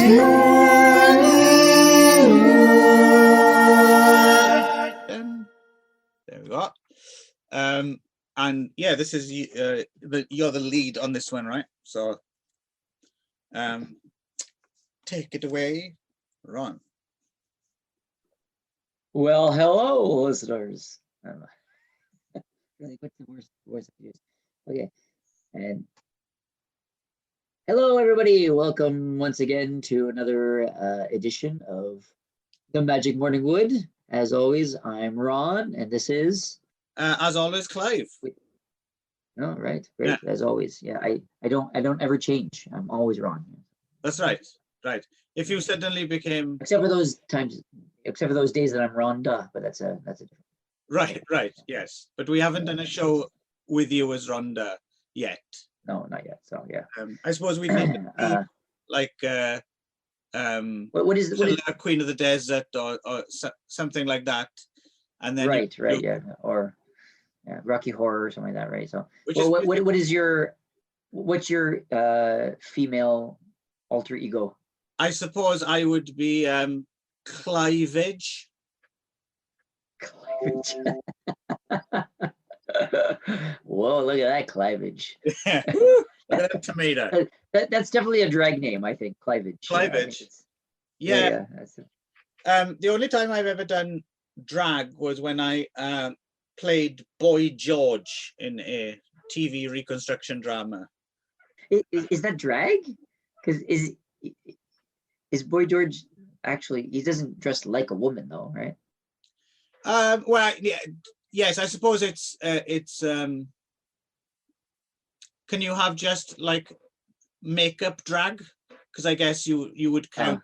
There we go. And yeah, this is you're the lead on this one, right? So take it away, Ron. Well, hello, listeners. Really, what's the worst voice I've used? Okay, and hello, everybody. Welcome once again to another edition of the Magic Morning Wood. As always, I'm Ron, and this is as always, Clive. Oh, right, great. Yeah. As always, yeah. I don't ever change. I'm always Ron. That's right, right. If you suddenly became, except for those times, except for those days that I'm Rhonda, but that's a different. Right, yes. But we haven't done a show with you as Rhonda yet. No, not yet. So yeah. I suppose we need to be like what is Queen of the Desert or something like that, and then right, yeah, or yeah, Rocky Horror or something like that, right? So what's your female alter ego? I suppose I would be Clivage. Clivage. Whoa, look at that Clivage. Look at that tomato. That's definitely a drag name, I think. Clivage. Clivage. Yeah. The only time I've ever done drag was when I played Boy George in a TV reconstruction drama. Is that drag? Because is Boy George actually, he doesn't dress like a woman though, right? Well, yeah, yes, I suppose it's can you have just like makeup drag? Because I guess you would count.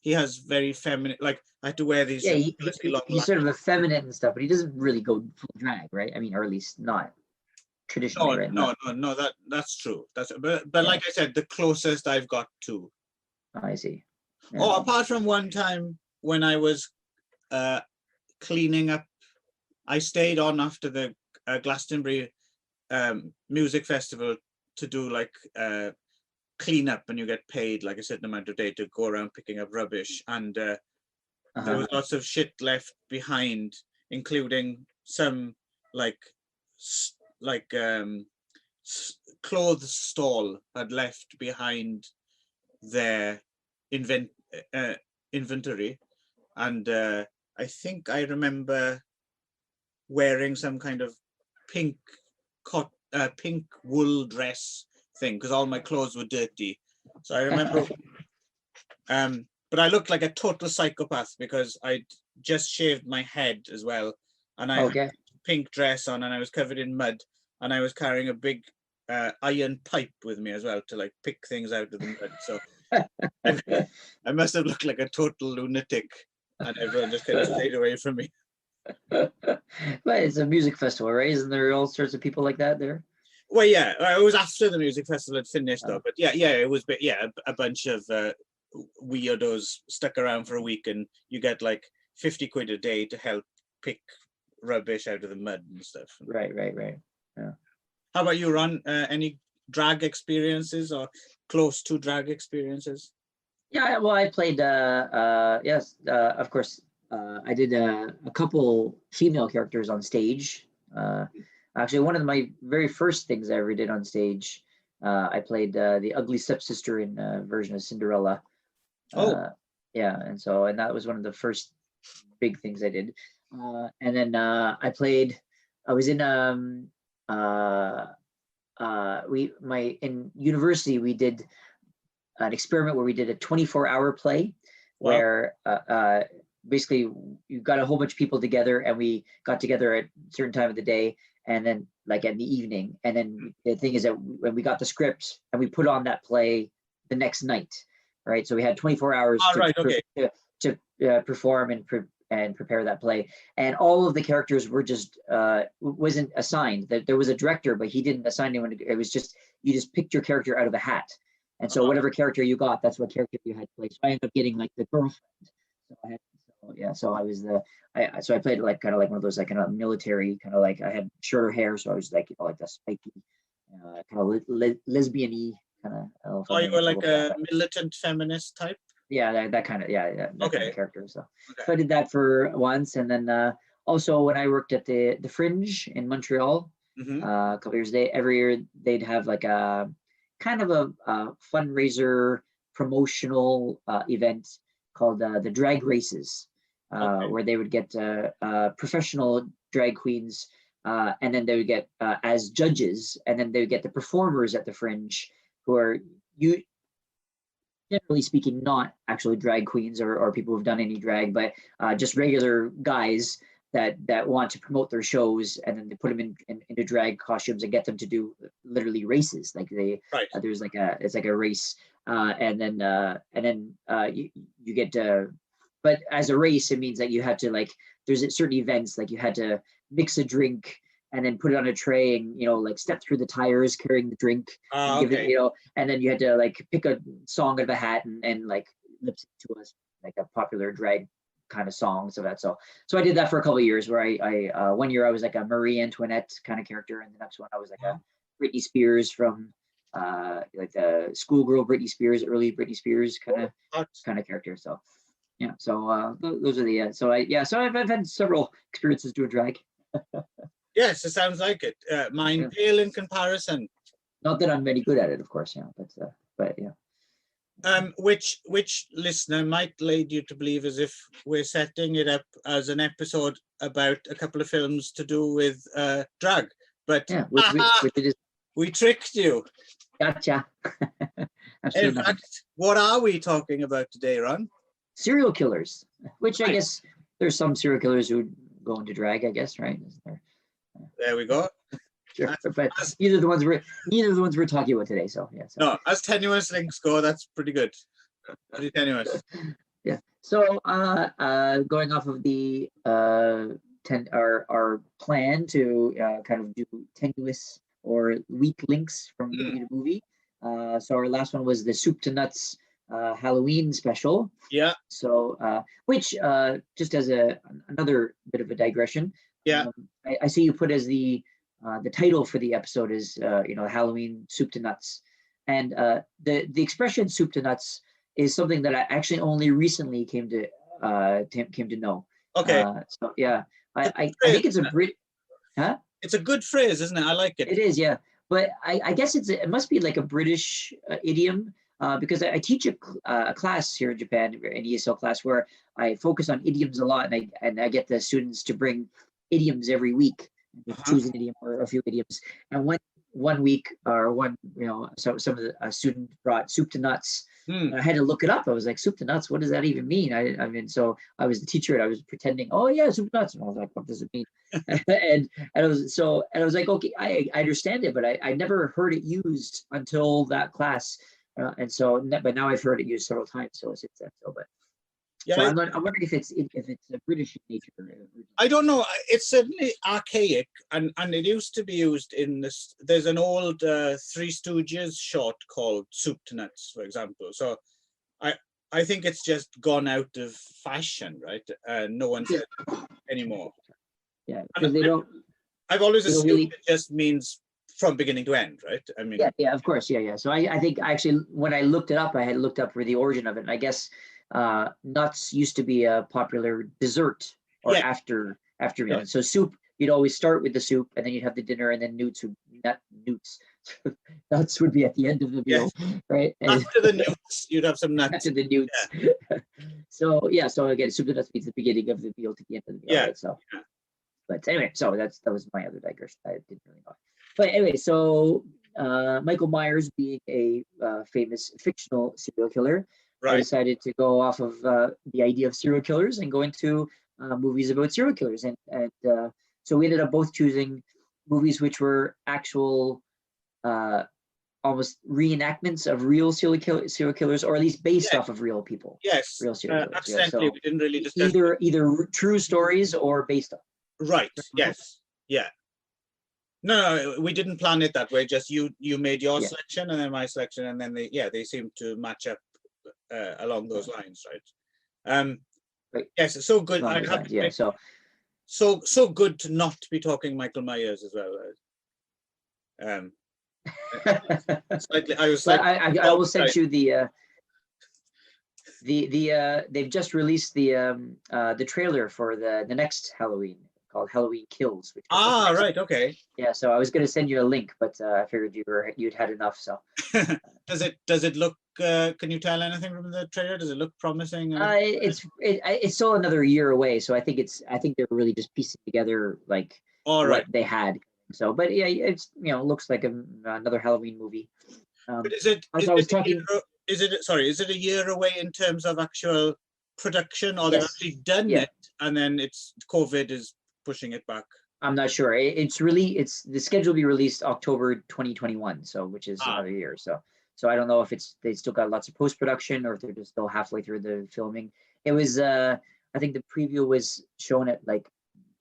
He has very feminine, like I had to wear these. Yeah, he's sort of effeminate and stuff, but he doesn't really go full drag, right? I mean, or at least not traditionally, right? No, that's true. But yeah. Like I said, the closest I've got to. I see. Yeah. Oh, apart from one time when I was cleaning up, I stayed on after the Glastonbury music festival to do like clean up, and you get paid like a certain amount of day to go around picking up rubbish, and there was lots of shit left behind, including some clothes stall had left behind their inventory, and I think I remember wearing some kind of pink wool dress thing because all my clothes were dirty. So I remember, but I looked like a total psychopath because I just shaved my head as well, and I had a pink dress on, and I was covered in mud, and I was carrying a big iron pipe with me as well to like pick things out of the mud. So I must have looked like a total lunatic, and everyone just kind of stayed away from me. But it's a music festival, right? Isn't there all sorts of people like that there? Well, yeah, it was after the music festival had finished, though. But yeah, it was a bunch of weirdos stuck around for a week, and you get like 50 quid a day to help pick rubbish out of the mud and stuff. Right. Yeah. How about you, Ron? Any drag experiences or close to drag experiences? Yeah, well, I played. Yes, of course. I did a couple female characters on stage. Actually, one of my very first things I ever did on stage, I played the ugly stepsister in a version of Cinderella. Yeah, and that was one of the first big things I did. And then I was in in university we did an experiment where we did a 24-hour play. Wow. Where basically you got a whole bunch of people together, and we got together at a certain time of the day, and then like in the evening, and then the thing is that when we got the script and we put on that play the next night, right? So we had 24 hours to perform and prepare that play, and all of the characters were just wasn't assigned. That there was a director, but he didn't assign anyone. It was just you just picked your character out of a hat, and so whatever character you got, that's what character you had to play. So I ended up getting like the girlfriend. So I was so I played like kind of like one of those like kind of military kind of like I had shorter hair, so I was like like the spiky kind of lesbian-y kind of. Oh, you were like a militant feminist type? Yeah, that kind of that Okay. kind of character. So, Okay. so I did that for once, and then also when I worked at the Fringe in Montreal, Mhm. a couple years every year they'd have like a kind of a fundraiser promotional event called the drag races, Okay. where they would get professional drag queens, and then they would get as judges, and then they would get the performers at the Fringe, who are you generally speaking not actually drag queens or people who've done any drag, but just regular guys that want to promote their shows, and then they put them into drag costumes and get them to do literally races. Like Right. there's like it's like a race, and then you get to, but as a race it means that you had to, like, there's certain events, like you had to mix a drink and then put it on a tray, and like step through the tires carrying the drink and give it, Okay. and then you had to like pick a song out of a hat and like lip sync to us like a popular drag kind of song. So I did that for a couple of years, where I one year I was like a Marie Antoinette kind of character, and the next one I was like a Britney Spears from like the schoolgirl Britney Spears, early Britney Spears kind of character. So yeah, so those are the so I've had several experiences doing drag. Yes, it sounds like it. Mine Yeah. pale in comparison. Not that I'm any good at it, of course, but yeah. Which listener might lead you to believe as if we're setting it up as an episode about a couple of films to do with drag, but Yeah, which it is. We tricked you. Gotcha. In fact, what are we talking about today, Ron? Serial killers, which Right. I guess there's some serial killers who go into drag, I guess, right? There we go. Sure, but neither of the ones we're talking about today. So yeah. So. No, as tenuous links go, that's pretty good. Pretty tenuous. Yeah. So going off of the our plan to kind of do tenuous or weak links from movie to movie. So our last one was the Soup to Nuts Halloween special. Yeah. So which just as another bit of a digression. Yeah. I see you put as the title for the episode is Halloween Soup to Nuts, and the expression soup to nuts is something that I actually only recently came to know. Okay. So yeah, I think it's a huh? It's a good phrase, isn't it? I like it. It is, yeah. But I guess it must be like a British idiom, because I teach a class here in Japan, an ESL class, where I focus on idioms a lot, and I get the students to bring idioms every week. Choose an idiom or a few idioms. And one week or so some of the student brought soup to nuts. I had to look it up. I was like, soup to nuts, what does that even mean? I mean, so I was the teacher and I was pretending, oh yeah, soup to nuts. And I was like, what does it mean? and I was like, okay, I understand it, but I never heard it used until that class. But now I've heard it used several times. So it's that. But yeah, so I'm wondering if it's a British nature. I don't know. It's certainly archaic, and it used to be used in this. There's an old Three Stooges short called Soup to Nuts, for example. So I think it's just gone out of fashion, right? No one says it anymore. Yeah, because they don't. I've always assumed it just means from beginning to end, right? I mean. Yeah, of course, yeah. So I think actually when I looked it up, I had looked up for the origin of it, and I guess nuts used to be a popular dessert or after meal. So soup, you'd always start with the soup, and then you'd have the dinner, and then newts. Nuts would be at the end of the meal, right? After the newts, you'd have some nuts. After the newts. Yeah. So again, soup to nuts means the beginning of the meal to the end of the meal. Yeah. Right? So, but anyway, so that was my other digression. I didn't really know. But anyway, so Michael Myers being a famous fictional serial killer, right. I decided to go off of the idea of serial killers and go into movies about serial killers. And so we ended up both choosing movies which were actual almost reenactments of real serial killers, or at least based off of real people. Yes, real serial killers. accidentally. So we didn't really discuss either true stories or based on. Right. Yes. Yeah. No, we didn't plan it that way. Just you made your selection and then my selection, and then they seem to match up along those lines, right? Right. Yes, so good. So good to not be talking Michael Myers as well. I will send you the. They've just released the trailer for the next Halloween called Halloween Kills, which right, okay. Yeah, so I was going to send you a link, but I figured you'd had enough. So does it look? Can you tell anything from the trailer? Does it look promising? It's still another year away, so I think they're really just piecing together like what they had. So, but yeah, it's looks like another Halloween movie. But is it a year away in terms of actual production, or they've actually done it and then it's COVID is pushing it back? I'm not sure. It's the schedule will be released October 2021, so which is another year. So I don't know if they still got lots of post-production or if they're just still halfway through the filming. It was I think the preview was shown at like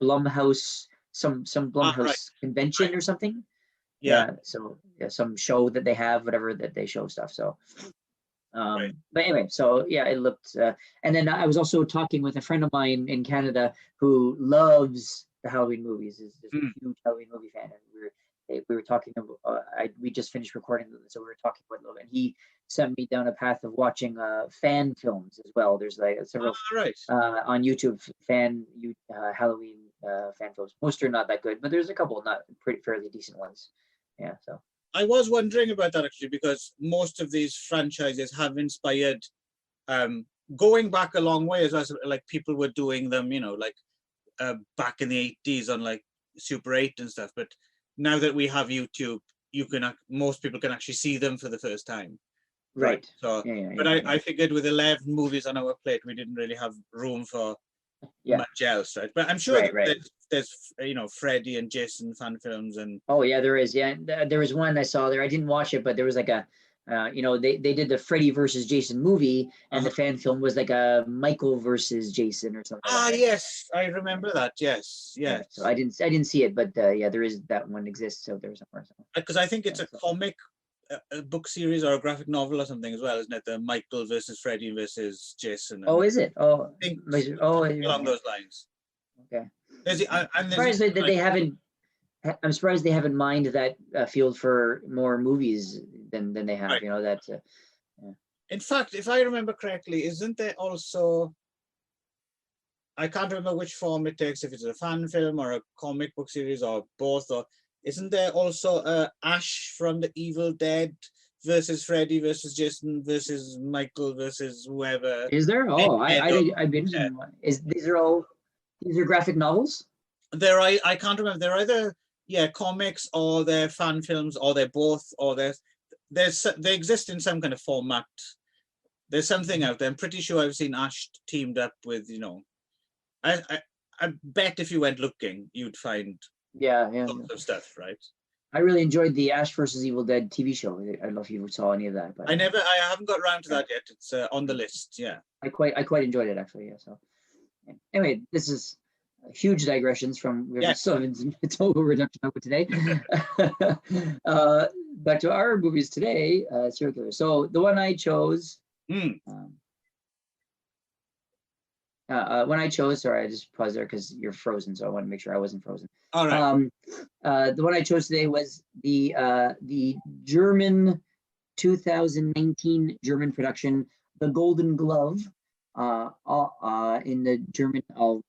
Blumhouse, some Blumhouse convention or something. Yeah. So some show that they have, whatever that they show stuff. So but anyway, so yeah, it looked and then I was also talking with a friend of mine in Canada who loves the Halloween movies, is just a huge Halloween movie fan, and we were talking about we just finished recording, so we were talking about a little bit, and he sent me down a path of watching fan films as well. There's like several on YouTube Halloween fan films. Most are not that good, but there's a couple not fairly decent ones. Yeah, so I was wondering about that actually, because most of these franchises have inspired going back a long way, as well, like people were doing them, like back in the 80s on like Super 8 and stuff. But now that we have YouTube, most people can actually see them for the first time. Right. So, I figured with 11 movies on our plate, we didn't really have room for much else, right? But I'm sure there's Freddy and Jason fan films and. Oh yeah, there is. Yeah, there was one I saw there. I didn't watch it, but there was like a. They did the Freddy versus Jason movie, and the fan film was like a Michael versus Jason or something. Yes, I remember that. Yes. Yeah, so I didn't see it, but there is that one exists out there somewhere. Because I think it's a comic book series or a graphic novel or something as well, isn't it? The Michael versus Freddy versus Jason. Oh, is it? Oh, along those lines. Okay. I'm surprised that they haven't. I'm surprised they haven't mined that field for more movies than they have. That. In fact, if I remember correctly, isn't there also? I can't remember which form it takes, if it's a fan film or a comic book series or both. Or isn't there also Ash from the Evil Dead versus Freddy versus Jason versus Michael versus whoever? Is there? Oh, I'd be interested in one. These are graphic novels? I can't remember. They're either comics or they're fan films or they're both or they exist in some kind of format. There's something out there. I'm pretty sure I've seen Ash teamed up with I bet if you went looking, you'd find lots of stuff, right? I really enjoyed the Ash versus Evil Dead TV show. I don't know if you saw any of that, but I haven't got around to that yet. It's on the list. Yeah, I quite enjoyed it actually. Yeah. So anyway, this is huge digressions from it's all we're talking about today. Back to our movies today, serial killer. So the one I chose. When I chose, sorry, I just paused there because you're frozen, so I want to make sure I wasn't frozen. All right. The one I chose today was the German 2019 German production, The Golden Glove. In the German, I'll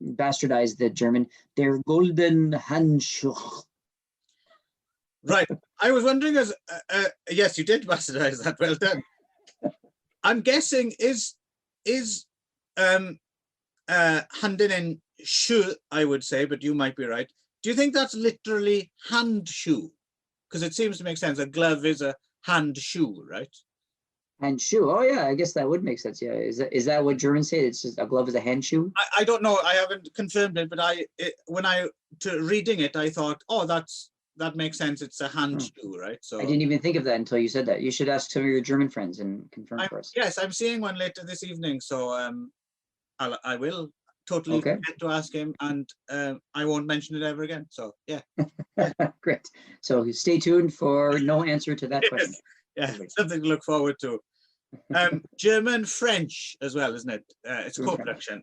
bastardize the German. Der Golden Handschuh. Right. I was wondering, yes, you did bastardize that. Well done. I'm guessing is Handen and Schuh, I would say, but you might be right. Do you think that's literally hand shoe? Because it seems to make sense. A glove is a hand shoe, right? Hand shoe. Oh yeah, I guess that would make sense. Yeah, is that what Germans say? It's just a glove is a hand shoe. I don't know. I haven't confirmed it, but reading it, I thought, oh, that makes sense. It's a hand shoe, right? So I didn't even think of that until you said that. You should ask some of your German friends and confirm for us. Yes, I'm seeing one later this evening, so I will totally forget to ask him, and I won't mention it ever again. So yeah. Great. So stay tuned for no answer to that question. Yeah, something to look forward to. German French as well, isn't it? It's co-production,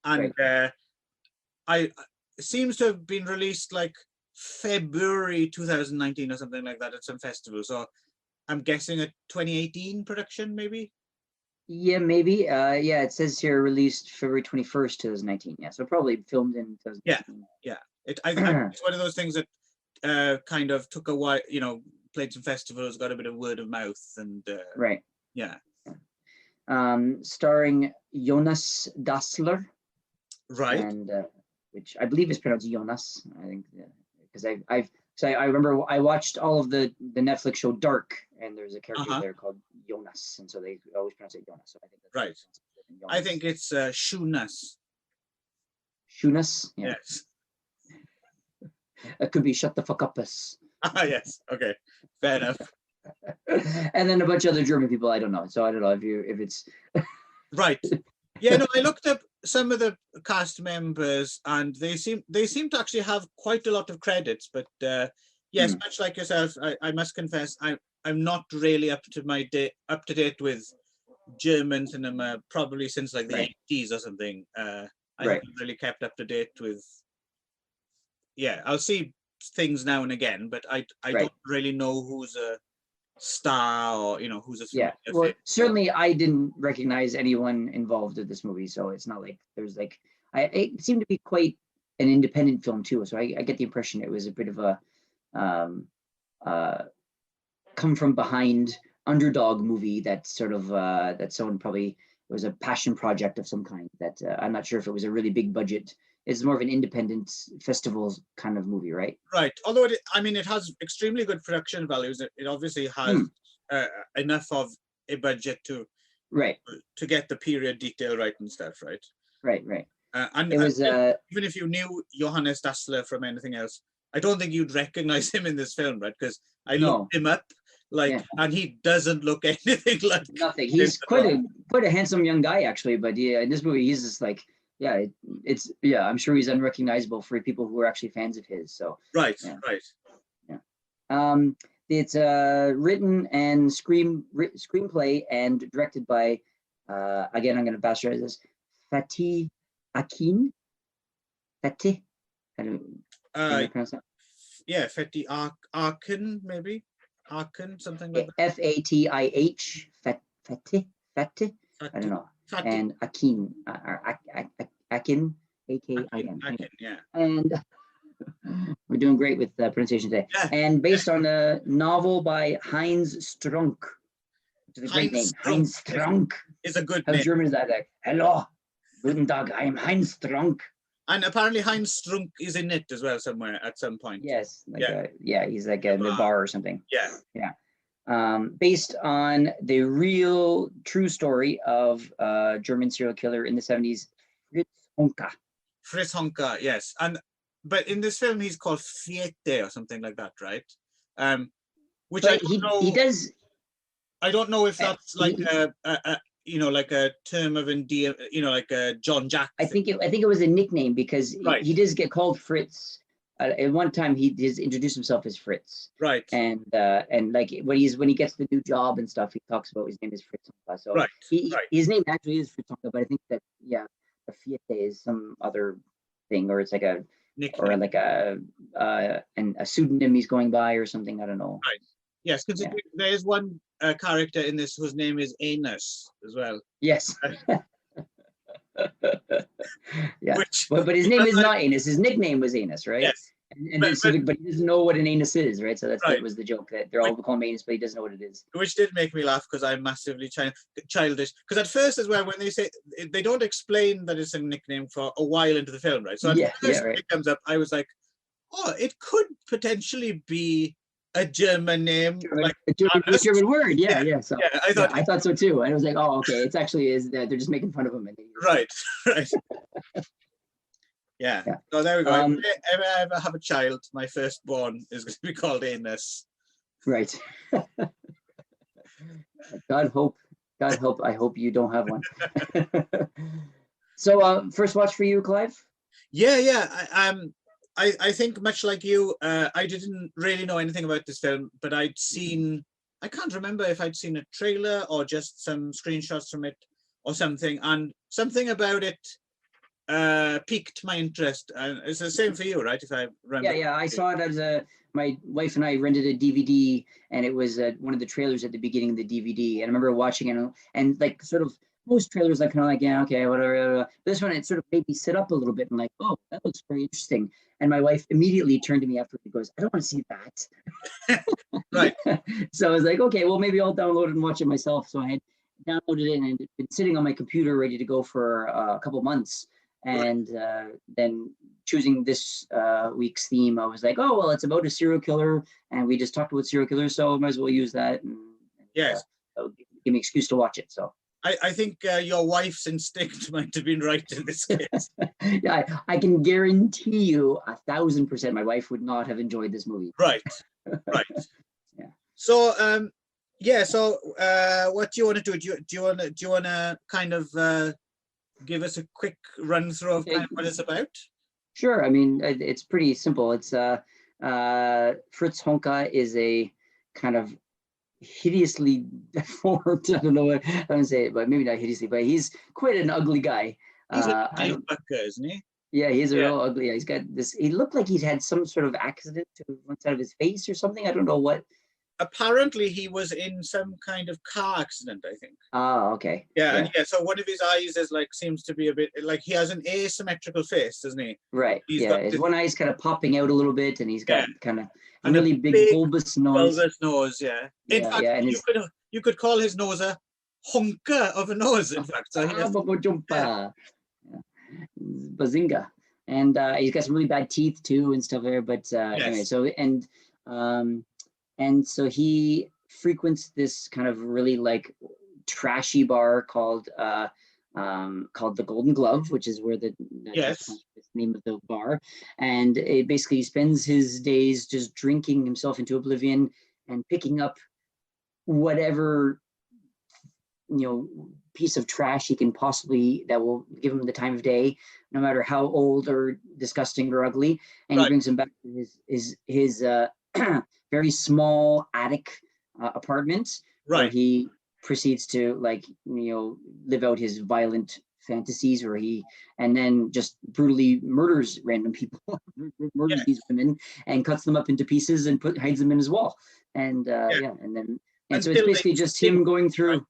and it seems to have been released like February 2019 or something like that at some festival. So I'm guessing a 2018 production, maybe. Yeah, maybe. Yeah, it says here released February 21st, 2019. Yeah, so probably filmed in 2019. Yeah. It's one of those things that kind of took a while, played some festivals, got a bit of word of mouth, and Right. yeah. Starring Jonas Dassler, Right. and which I believe is pronounced Jonas. I think because I remember I watched all of the Netflix show Dark, and there's a character there called Jonas, and so they always pronounce it Jonas. So I think that's right. I think it's Shunas. Shunas. Yeah. Yes. It could be shut the fuck up us. Yes. Okay. Fair enough. And then a bunch of other German people. I don't know. So I don't know if it's right. Yeah. No, I looked up some of the cast members, and they seem to actually have quite a lot of credits. But yes, much like yourself, I must confess I'm not really up to date with German cinema, probably since like the 80s or something. I haven't really kept up to date with. Yeah, I'll see things now and again, but I don't really know who's a star or who's a well, certainly I didn't recognize anyone involved in this movie, so it's not like there's like it seemed to be quite an independent film too, so I get the impression it was a bit of a come from behind underdog movie that sort of that someone probably, it was a passion project of some kind that I'm not sure if it was a really big budget. It's more of an independent festival kind of movie, right? Right. Although it has extremely good production values. It obviously has enough of a budget to get the period detail right and stuff, right? Right. And it was even if you knew Johannes Dassler from anything else, I don't think you'd recognize him in this film, right? Because I looked him up, and he doesn't look anything like nothing. He's quite a handsome young guy, actually. But yeah, in this movie, he's just like. Yeah, I'm sure he's unrecognizable for people who are actually fans of his. So right. It's written and screenplay and directed by again, I'm going to bastardize this, Fatih Akin. Fatih, I don't pronounce that. Yeah, Fatih Akin, maybe Akin, something like that. Fatih. Fatih. I don't know. And Akin, Akin, A-K-I-N. Akin, yeah. And we're doing great with pronunciation today. Yeah. And based on a novel by Heinz Strunk, which is a great name. Heinz Strunk. It's a good name. How German is that? Like, hello, guten Tag, I'm Heinz Strunk. And apparently Heinz Strunk is in it as well somewhere at some point. Yes. He's like in the bar or something. Yeah. Based on the real true story of German serial killer in the 70s, Fritz Honka, yes. But in this film he's called Fiete or something like that, right? Which but he does. I don't know if that's like like a term of endearment, like a John Jack thing. I think it was a nickname because he does get called Fritz. At one time, he does introduce himself as Fritz, right? And like when he gets the new job and stuff, he talks about his name is Fritz Honka. So his name actually is Fritz Honka, but I think that a Fiete is some other thing, or it's like a nickname. Or like a pseudonym he's going by or something. I don't know. Right. Yes, because there is one character in this whose name is Anus as well. Yes. Yeah, but his name is not Anus. His nickname was Anus, right? Yes. But he doesn't know what an anus is, right? So that was the joke, that they're all calling him Anus, but he doesn't know what it is. Which did make me laugh because I'm massively childish. Because at first as well, when they say, they don't explain that it's a nickname for a while into the film, right? So at first when it comes up, I was like, oh, it could potentially be a German name, a German word, So I thought so too, and I was like, oh, okay, it's actually is that they're just making fun of him. Right. Yeah. So there we go. If I ever have a child, my firstborn is going to be called Anus. Right. God help. I hope you don't have one. So, first watch for you, Clive? Yeah. I think much like you, I didn't really know anything about this film, but I can't remember if I'd seen a trailer or just some screenshots from it or something. And something about it piqued my interest, and it's the same for you, right? If I remember. Yeah, I saw it as my wife and I rented a DVD, and it was one of the trailers at the beginning of the DVD. And I remember watching it, and like sort of most trailers, like kind of like, yeah, okay, whatever. This one, it sort of made me sit up a little bit and like, oh, that looks very interesting. And my wife immediately turned to me after and goes, I don't want to see that. Right. So I was like, okay, well, maybe I'll download it and watch it myself. So I had downloaded it, and it's been sitting on my computer ready to go for a couple months. And then choosing this week's theme, I was like, oh, well, it's about a serial killer, and we just talked about serial killers, so I might as well use that. And yes. That'll give me an excuse to watch it. So I think your wife's instinct might have been right in this case. Yeah, I can guarantee you 1,000% my wife would not have enjoyed this movie. Right. Yeah. So so what do you want to do? Do you want to kind of give us a quick run through of kind of what it's about? Sure. I mean, it's pretty simple. It's Fritz Honka is a kind of hideously deformed, I don't know what I'm gonna say it, but maybe not hideously, but he's quite an ugly guy. He's a bucker, isn't he? Yeah, he's a real ugly guy. He's got this, he looked like he'd had some sort of accident to one side of his face or something. I don't know what. Apparently he was in some kind of car accident, I think. Oh, okay. Yeah. So one of his eyes is like, seems to be a bit like, he has an asymmetrical face, doesn't he? Right. His one eye's kind of popping out a little bit, and he's got kind of a really big bulbous nose. Bulbous nose, yeah. In fact, you could call his nose a hunker of a nose, in fact. So Bazinga. And he's got some really bad teeth too and stuff there. But anyway, and so he frequents this kind of really like trashy bar called the Golden Glove, which is where the name of the bar. And it basically spends his days just drinking himself into oblivion and picking up whatever piece of trash he can possibly, that will give him the time of day, no matter how old or disgusting or ugly. And he brings him back to his very small attic apartment, where he proceeds to live out his violent fantasies, and then just brutally murders random people, murders these women, and cuts them up into pieces and hides them in his wall. And so it's basically just him going through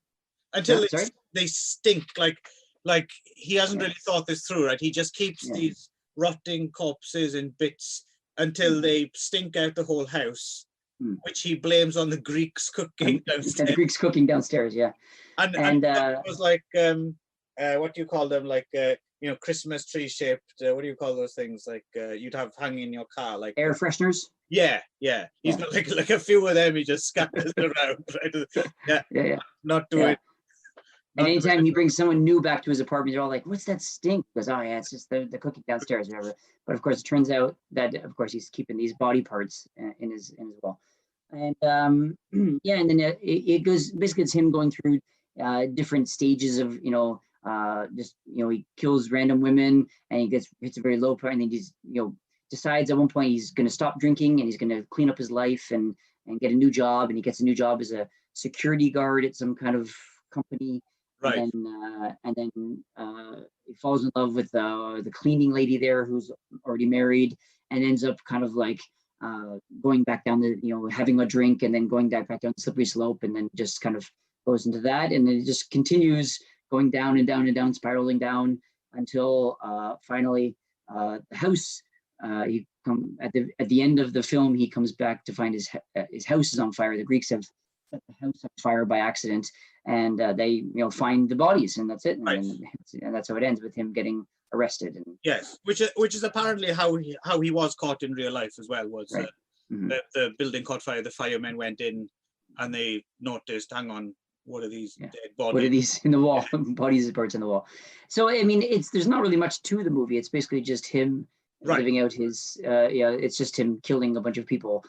until they stink, like he hasn't really thought this through, right? He just keeps these rotting corpses in bits until they stink out the whole house, which he blames on the Greeks cooking downstairs. And the Greeks cooking downstairs, yeah. And it was like, what do you call them? Like, Christmas tree shaped, what do you call those things? Like you'd have hanging in your car, like air fresheners. Yeah. He's got like a few of them. He just scatters around. Right? Yeah. Not doing. And anytime he brings someone new back to his apartment, they're all like, "What's that stink?" He goes, "Oh yeah, it's just the cooking downstairs, whatever." But of course, it turns out that he's keeping these body parts in his wall. And and then it goes, basically it's him going through different stages of he kills random women, and he hits a very low point, and then he's decides at one point he's going to stop drinking, and he's going to clean up his life and get a new job, and he gets a new job as a security guard at some kind of company. Right. And then he falls in love with the cleaning lady there, who's already married, and ends up kind of like going back down having a drink, and then going back down the slippery slope, and then just kind of goes into that, and then it just continues going down and down and down, spiraling down until finally the house. At the end of the film, he comes back to find his house is on fire. The Greeks have set the house on fire by accident, and they find the bodies, and that's it. And that's how it ends, with him getting arrested. And yes, which is apparently how he was caught in real life as well. Was the building caught fire? The firemen went in, and they noticed, hang on, what are these dead bodies? What are these in the wall? Bodies, parts in the wall. So I mean, there's not really much to the movie. It's basically just him living out his. It's just him killing a bunch of people.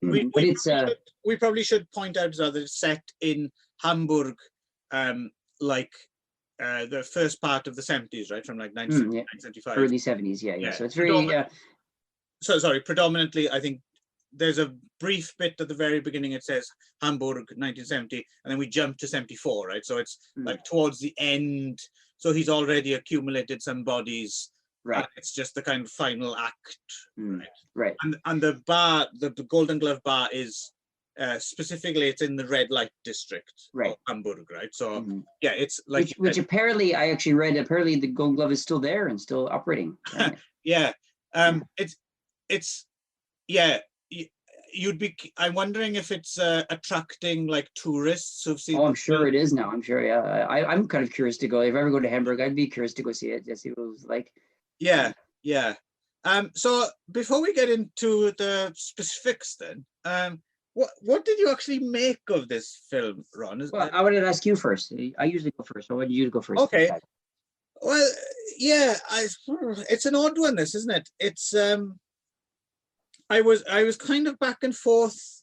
We probably should point out as well that it's set in Hamburg, the first part of the 70s, right? From like 1975. Early 70s, yeah. So it's very... Predominantly, I think there's a brief bit at the very beginning. It says Hamburg 1970, and then we jump to 74, right? So it's like towards the end. So he's already accumulated some bodies. Right. It's just the kind of final act. Right. And the bar, the Golden Glove bar is specifically, it's in the red light district of Hamburg, right? So yeah, it's like which apparently I actually read. Apparently, the Golden Glove is still there and still operating. Right? Yeah. It's yeah. You'd be. I'm wondering if it's attracting like tourists who've seen. Oh, I'm sure it is now. I'm sure. Yeah, I'm kind of curious to go. If I ever go to Hamburg, I'd be curious to go see it. Just see what it was like. Yeah. So before we get into the specifics, then, what did you actually make of this film, Ron? Well, I wanted to ask you first. I usually go first. I wanted you to go first. Okay. Well, yeah, it's an odd one, this, isn't it? It's I was kind of back and forth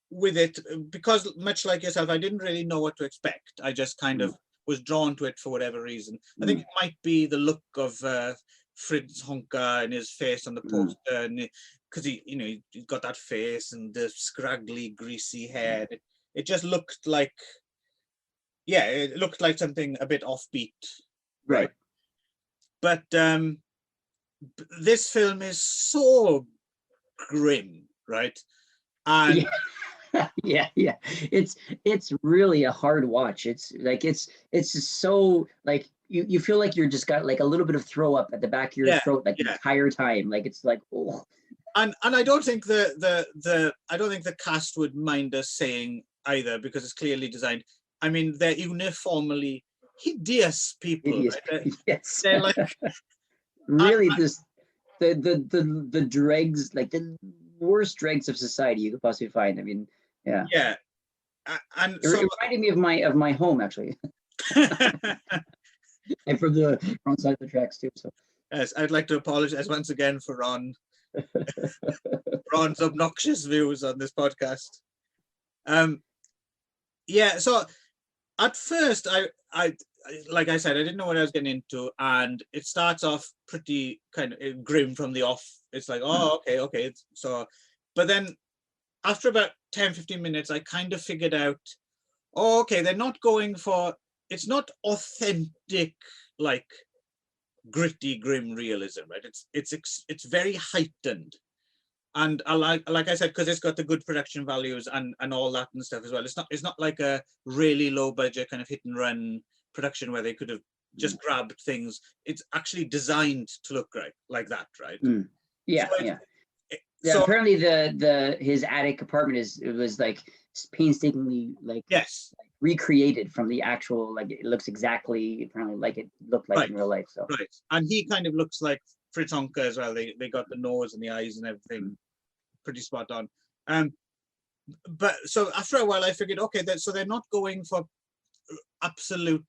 with it because, much like yourself, I didn't really know what to expect. I just kind of was drawn to it for whatever reason. I think it might be the look of Fritz Honka and his face on the poster, because he's got that face and the scraggly, greasy hair. It just looked like, it looked like something a bit offbeat. Right. But this film is so grim, right? And yeah. It's really a hard watch. It's just so like you feel like you're just got like a little bit of throw up at the back of your throat the entire time. Like it's like, oh. And I don't think the cast would mind us saying either, because it's clearly designed. I mean, they're uniformly hideous people. Hideous. Right? Yes. They're like really the dregs, like the worst dregs of society you could possibly find. I mean, yeah. Yeah. And it reminded me of my home, actually. And from the wrong side of the tracks too. So yes, I'd like to apologize once again for Ron's obnoxious views on this podcast. So at first I like I said, I didn't know what I was getting into, and it starts off pretty kind of grim from the off. It's like, oh, okay. So, but then after about 10-15 minutes, I kind of figured out, oh, okay, they're not going for, it's not authentic, like gritty, grim realism, right? It's very heightened. And I like I said, because it's got the good production values and all that and stuff as well. It's not like a really low budget kind of hit and run production where they could have just grabbed things. It's actually designed to look like that, right? Yeah. So apparently his attic apartment was like painstakingly like recreated from the actual, like it looks exactly apparently like it looked like in real life. So and he kind of looks like Fritz Honka as well. They got the nose and the eyes and everything pretty spot on. But so after a while I figured, okay, so they're not going for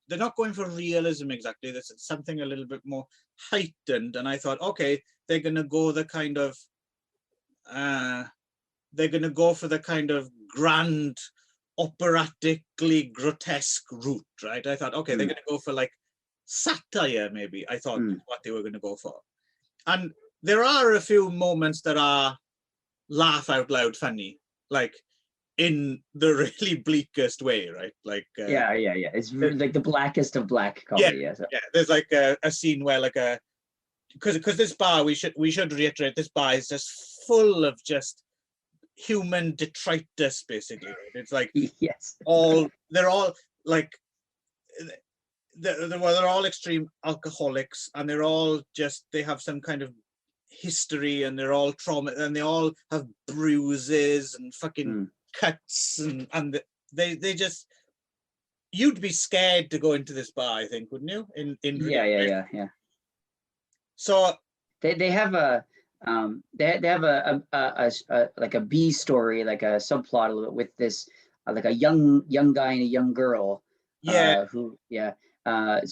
they're not going for realism exactly. That's something a little bit more heightened. And I thought, okay, they're gonna go the kind of they're gonna go for the kind of grand operatically grotesque route, right? I thought, okay, they're gonna go for like satire, maybe. I thought what they were gonna go for. And there are a few moments that are laugh out loud funny, like in the really bleakest way, right? Like yeah. It's really like the blackest of black comedy. Yeah. There's like a scene where like because this bar, we should reiterate, this bar is just full of just human detritus, basically. Right? It's like they're all like they're all extreme alcoholics, and they're all just, they have some kind of history, and they're all trauma, and they all have bruises and fucking cuts, and they just, you'd be scared to go into this bar, I think, wouldn't you? Yeah. So they have a like a B story, like a subplot a little bit with this like a young guy and a young girl. So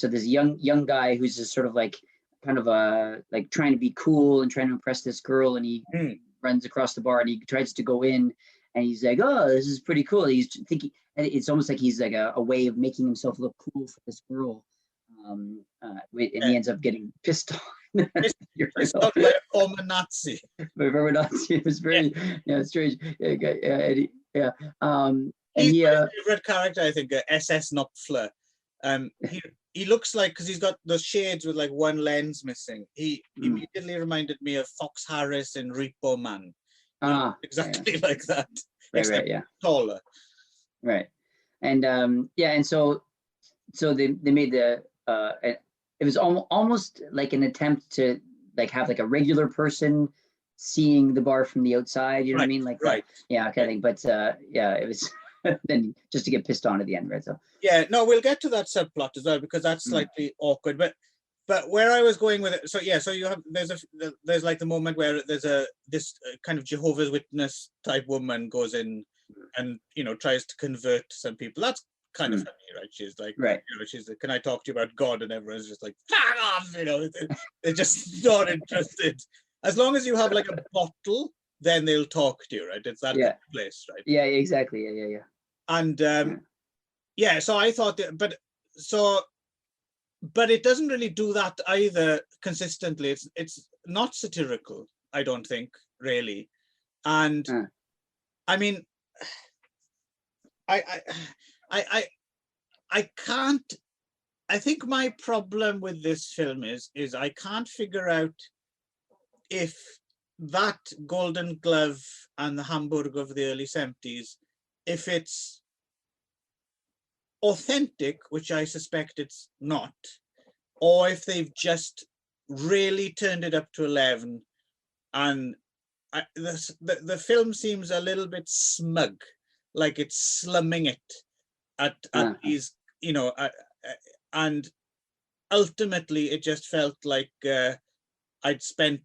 this young guy who's just sort of like kind of like trying to be cool and trying to impress this girl, and he runs across the bar and he tries to go in, and he's like, oh, this is pretty cool. He's thinking, and it's almost like he's like a way of making himself look cool for this girl. And he ends up getting pissed off. It's not like a former Nazi. Remember Nazi? It was very strange. Yeah. And He's he my favorite character, I think, SS Knopfler. He looks like, because he's got the shades with like one lens missing. He immediately reminded me of Fox Harris in Repo Man. Exactly like that. Right, yeah. Taller. Right. And and so they made the it was almost like an attempt to like have like a regular person seeing the bar from the outside, you know what I mean? Like right. Yeah, kind of thing. But it was then just to get pissed on at the end, right? So yeah, no, we'll get to that subplot as well, because that's slightly awkward. But where I was going with it, so you have there's like the moment where there's this kind of Jehovah's Witness type woman goes in and tries to convert some people. That's kind of funny, right? She's like, right. She's like, can I talk to you about God? And everyone's just like, fuck off, they're just not interested. As long as you have like a bottle, then they'll talk to you, right? It's that place, right? Yeah, exactly. Yeah. And so I thought but it doesn't really do that either consistently. It's not satirical, I don't think, really. And I mean, I can't. I think my problem with this film is I can't figure out if that Golden Glove and the Hamburg of the early 70s, if it's authentic, which I suspect it's not, or if they've just really turned it up to 11. And the film seems a little bit smug, like it's slumming it at these, and ultimately it just felt like I'd spent,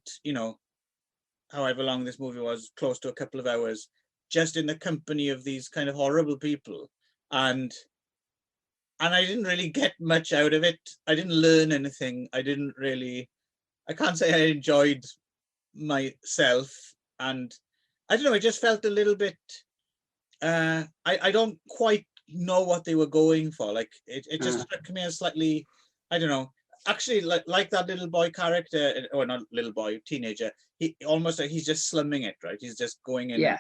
however long this movie was, close to a couple of hours, just in the company of these kind of horrible people. And I didn't really get much out of it. I didn't learn anything. I can't say I enjoyed myself. And I don't know, it just felt a little bit, I don't quite know what they were going for. Like it just struck me as slightly, I don't know, actually like that little boy character, or not little boy, teenager, he's just slumming it, right? He's just going in,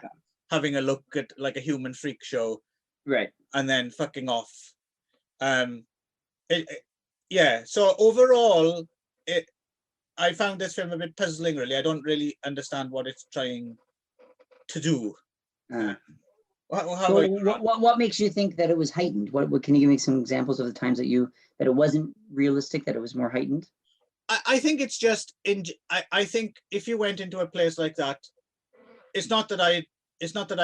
having a look at like a human freak show, right, and then fucking off. So overall, I found this film a bit puzzling, really. I don't really understand what it's trying to do. What makes you think that it was heightened? What can you give me some examples of the times that it wasn't realistic, that it was more heightened? I think it's just I think if you went into a place like that, it's not that I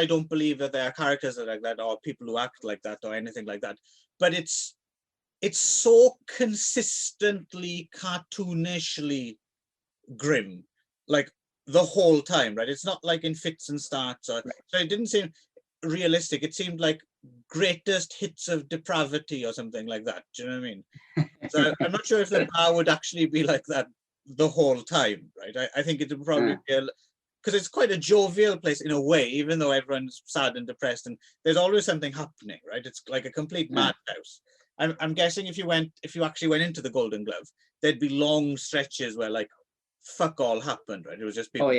don't believe that there are characters that are like that, or people who act like that, or anything like that, but it's so consistently cartoonishly grim, like the whole time, right? It's not like in fits and starts, so it didn't seem realistic. It seemed like greatest hits of depravity or something like that. Do you know what I mean? So I'm not sure if the bar would actually be like that the whole time, right? I think it would probably be because it's quite a jovial place in a way, even though everyone's sad and depressed, and there's always something happening, right? It's like a complete madhouse. I'm guessing if you actually went into the Golden Glove, there'd be long stretches where like fuck all happened, right? It was just people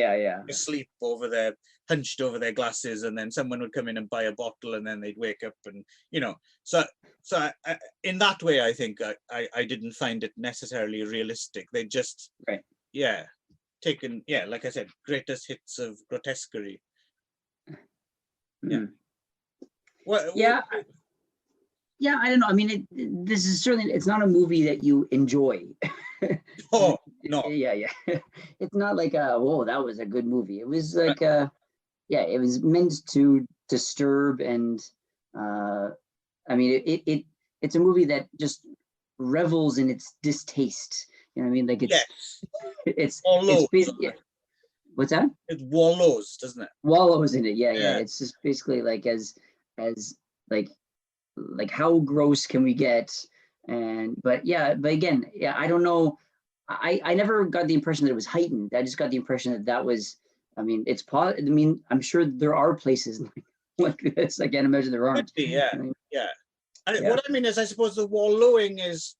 asleep over there, hunched over their glasses, and then someone would come in and buy a bottle, and then they'd wake up, and so in that way, I think I didn't find it necessarily realistic. They just taken like I said, greatest hits of grotesquerie. I don't know. I mean, this is certainly, it's not a movie that you enjoy. Oh, no. Yeah. It's not like, whoa, that was a good movie. It was like, it was meant to disturb, and I mean, it's a movie that just revels in its distaste. You know what I mean? Like it's what's that? It wallows, doesn't it? Wallows in it. Yeah. It's just basically like as like how gross can we get? But again, I don't know. I never got the impression that it was heightened. I just got the impression that was, I mean, I'm sure there are places like this. I can't imagine there aren't. What I mean is, I suppose the wallowing is,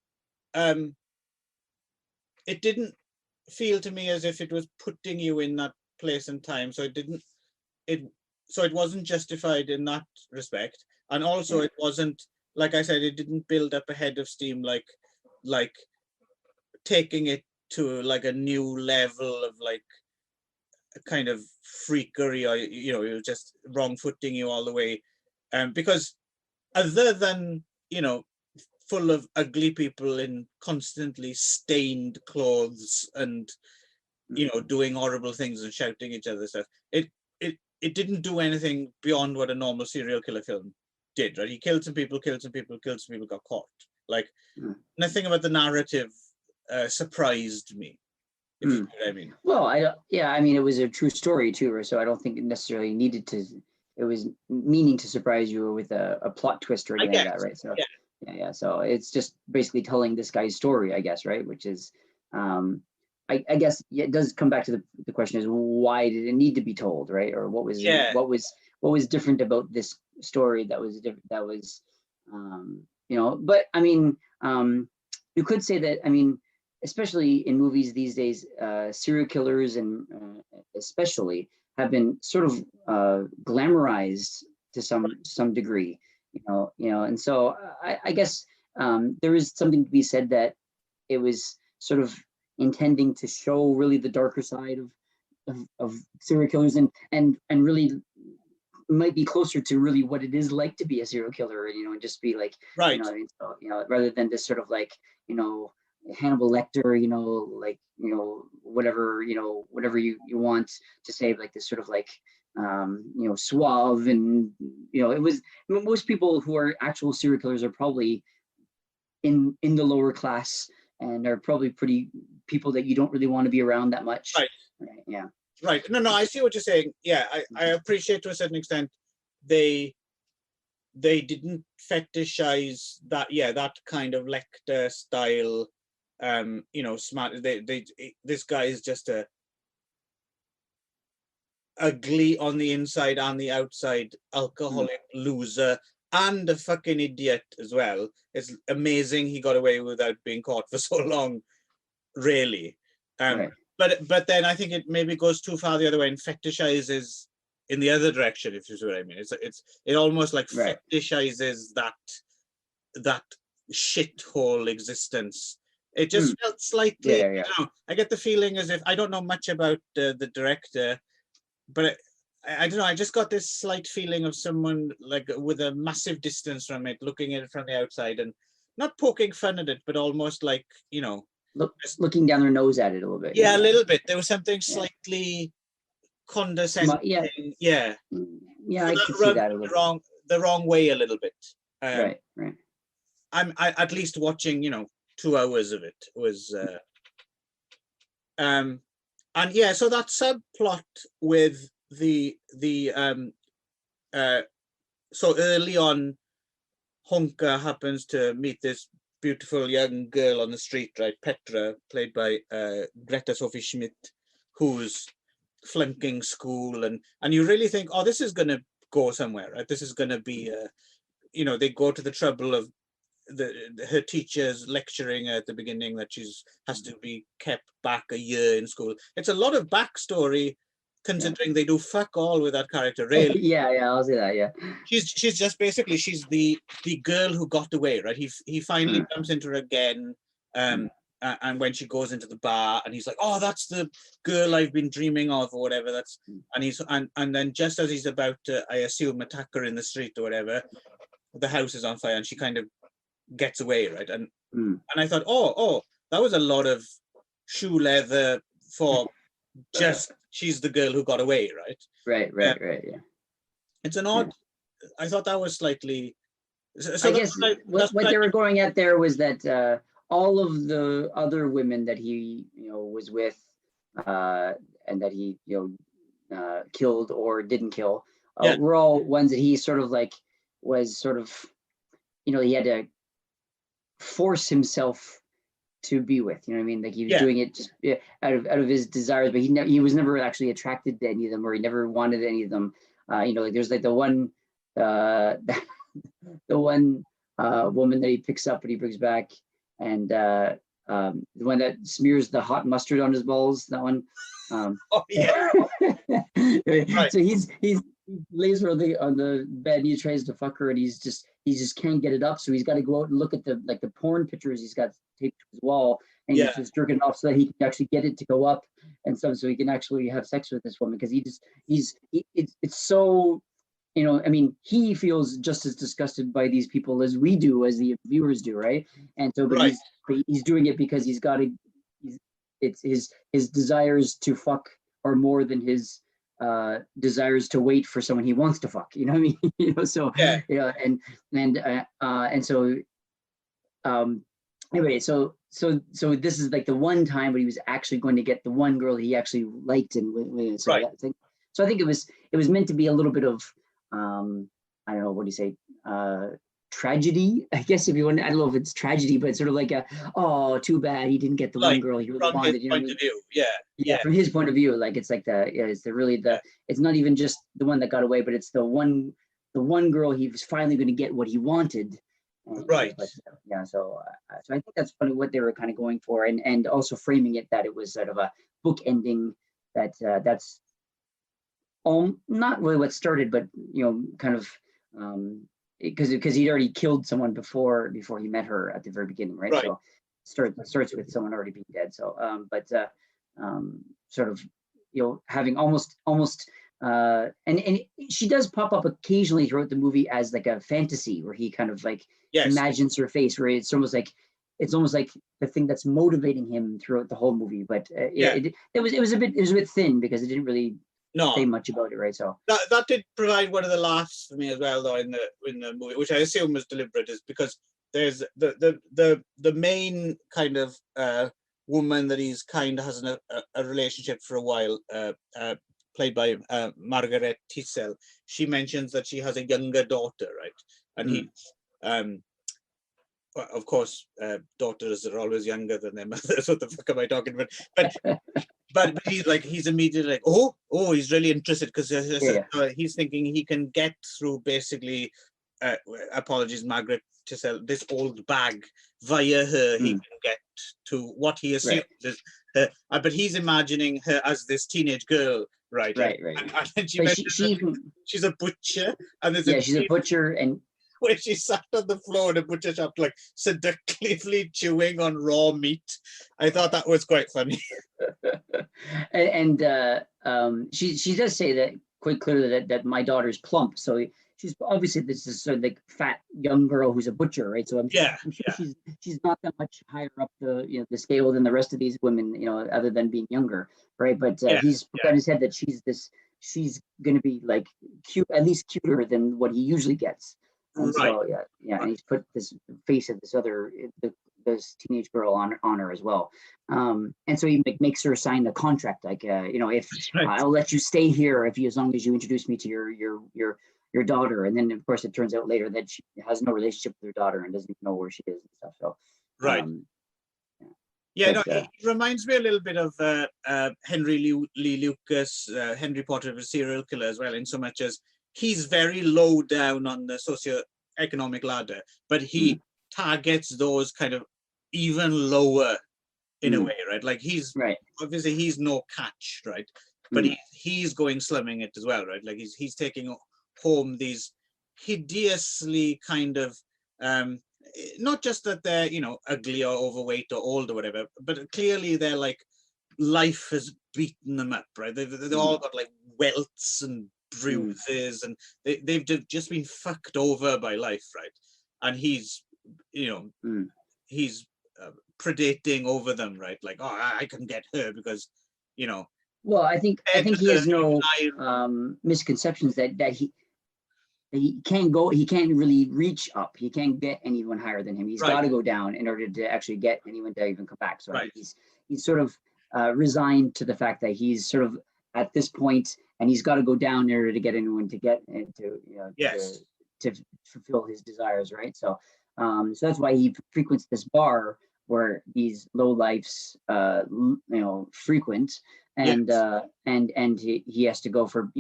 it didn't feel to me as if it was putting you in that place and time, so it wasn't justified in that respect, and also it wasn't, like I said, it didn't build up a head of steam like taking it to like a new level of like a kind of freakery, or it was just wrong footing you all the way, because other than full of ugly people in constantly stained clothes and doing horrible things and shouting each other stuff, it didn't do anything beyond what a normal serial killer film did, right? He killed some people, got caught. Like nothing about the narrative surprised me, if you know what I mean. Well, I mean, it was a true story too, so I don't think it necessarily needed to. It was meaning to surprise you with a plot twist or anything like that, right? So yeah. So it's just basically telling this guy's story, I guess, right? Which is, I guess it does come back to the question is, why did it need to be told, right? Or what was different about this story that was different, but I mean, you could say that, I mean, especially in movies these days, serial killers and especially have been sort of glamorized to some degree, and so I guess there is something to be said that it was sort of intending to show really the darker side of serial killers and really might be closer to really what it is like to be a serial killer, and just be like, right. So, rather than just sort of like, Hannibal Lecter, whatever, whatever you want to say, like this sort of like, suave, and, it was, most people who are actual serial killers are probably in the lower class and are probably pretty people that you don't really want to be around that much. Right. Yeah. Right. No, I see what you're saying. Yeah, I appreciate to a certain extent they didn't fetishize that. Yeah, that kind of Lecter style. Smart. This guy is just a ugly on the inside and the outside, alcoholic loser, and a fucking idiot as well. It's amazing he got away without being caught for so long, really. Right. But then I think it maybe goes too far the other way and fetishizes in the other direction, if you see what I mean. It almost like fetishizes that shithole existence. It just felt slightly, I get the feeling as if, I don't know much about the director, but I don't know, I just got this slight feeling of someone like with a massive distance from it, looking at it from the outside and not poking fun at it, but almost like, looking down their nose at it a little bit. Yeah, a little bit. There was something slightly condescending. Yeah. Yeah, I could see that a little the wrong way a little bit. Right. I at least watching, 2 hours of it was and yeah, so that subplot with so early on, Honka happens to meet this beautiful young girl on the street, right? Petra, played by Greta Sophie Schmidt, who's flunking school, and you really think, oh, this is going to go somewhere, right? This is going to be, they go to the trouble of her teachers lecturing her at the beginning that has to be kept back a year in school. It's a lot of backstory, considering they do fuck all with that character, really. Yeah, I'll say that. Yeah, she's just basically, she's the girl who got away, right? He finally bumps into her again, and when she goes into the bar, and he's like, oh, that's the girl I've been dreaming of, or whatever. And then just as he's about to, I assume, attack her in the street or whatever, the house is on fire and she kind of gets away, right? And I thought, oh, that was a lot of shoe leather for just she's the girl who got away, right? Right. Yeah. It's an odd. I thought that was slightly. So I guess what they were going at there was that all of the other women that he was with, and that he killed or didn't kill, were all ones that he sort of like was sort of, he had to force himself to be with, you know what I mean? Like he was doing it just out of his desires, but he was never actually attracted to any of them, or he never wanted any of them. Like there's like the one woman that he picks up when he brings back, and the one that smears the hot mustard on his balls, that one. Oh yeah. Right. So he lays her on the bed and he tries to fuck her and he just can't get it up. So he's got to go out and look at the porn pictures he's got taped to his wall, and Yeah. he's just jerking it off so that he can actually get it to go up and so he can actually have sex with this woman, because it's so, you know, I mean, he feels just as disgusted by these people as we do, as the viewers do, right? And so, but Right. he's doing it because he's got to. It's his desires to fuck are more than his desires to wait for someone he wants to fuck. You know what I mean? You know, so Yeah. you know, and so anyway, so this is like the one time when he was actually going to get the one girl he actually liked, and so Right. so I think it was meant to be a little bit of I don't know, what do you say, tragedy, I guess, if you want. I don't know if it's tragedy, but it's sort of like oh, too bad he didn't get the one girl he really wanted. From his point of view, yeah. From his point of view, like it's like it's not even just the one that got away, but it's the one girl he was finally going to get what he wanted. Right. But, yeah. So I think that's funny what they were kind of going for, and also framing it that it was sort of a book ending that's not really what started, but you know, kind of because he'd already killed someone before he met her at the very beginning, right? Right. So starts with someone already being dead. So sort of, you know, having almost and she does pop up occasionally throughout the movie as like a fantasy where he kind of like imagines her face, where it's almost like the thing that's motivating him throughout the whole movie. But it was a bit thin because it didn't really say much about it, right? So that did provide one of the laughs for me as well, though, in the movie, which I assume was deliberate, is because there's the main kind of woman that he's kind of has a relationship for a while, played by Margaret Tissell. She mentions that she has a younger daughter, right? And he of course, daughters are always younger than their mothers. What the fuck am I talking about? But he's immediately like, oh, he's really interested, because he's thinking he can get through basically, apologies, Margaret Tissell, this old bag via her. He can get to what he assumes is her, but he's imagining her as this teenage girl, right? Right. And she mentions she's a butcher, and there's she's a butcher, and where she sat on the floor in a butcher shop, like seductively chewing on raw meat. I thought that was quite funny. and she does say that quite clearly that my daughter's plump. So she's obviously this is sort of like fat young girl who's a butcher, right? So I'm sure she's not that much higher up the the scale than the rest of these women, other than being younger, right? But he's put on his head that she's going to be like cute, at least cuter than what he usually gets. And so and he's put this face of this teenage girl on her as well, and so he makes her sign a contract, like if I'll let you stay here as long as you introduce me to your daughter. And then of course it turns out later that she has no relationship with her daughter and doesn't even know where she is and stuff. So it reminds me a little bit of Henry Lee Lucas, Henry Potter, a serial killer as well, in so much as he's very low down on the socio-economic ladder, but he targets those kind of even lower in a way, right? Like obviously he's no catch, right? But he's going slumming it as well, right? Like he's taking home these hideously kind of not just that they're ugly or overweight or old or whatever, but clearly they're like life has beaten them up, right? They've all got like welts and bruises, and they've just been fucked over by life, right? And he's he's predating over them, right? Like, oh, I can get her because well, I think he has no misconceptions that he can't really reach up. He can't get anyone higher than him. He's got to go down in order to actually get anyone to even come back. So I think he's sort of resigned to the fact that he's sort of at this point, and he's got to go down in order to get anyone to get to fulfill his desires, right? So so that's why he frequents this bar where these low lifes frequent, and he has to go for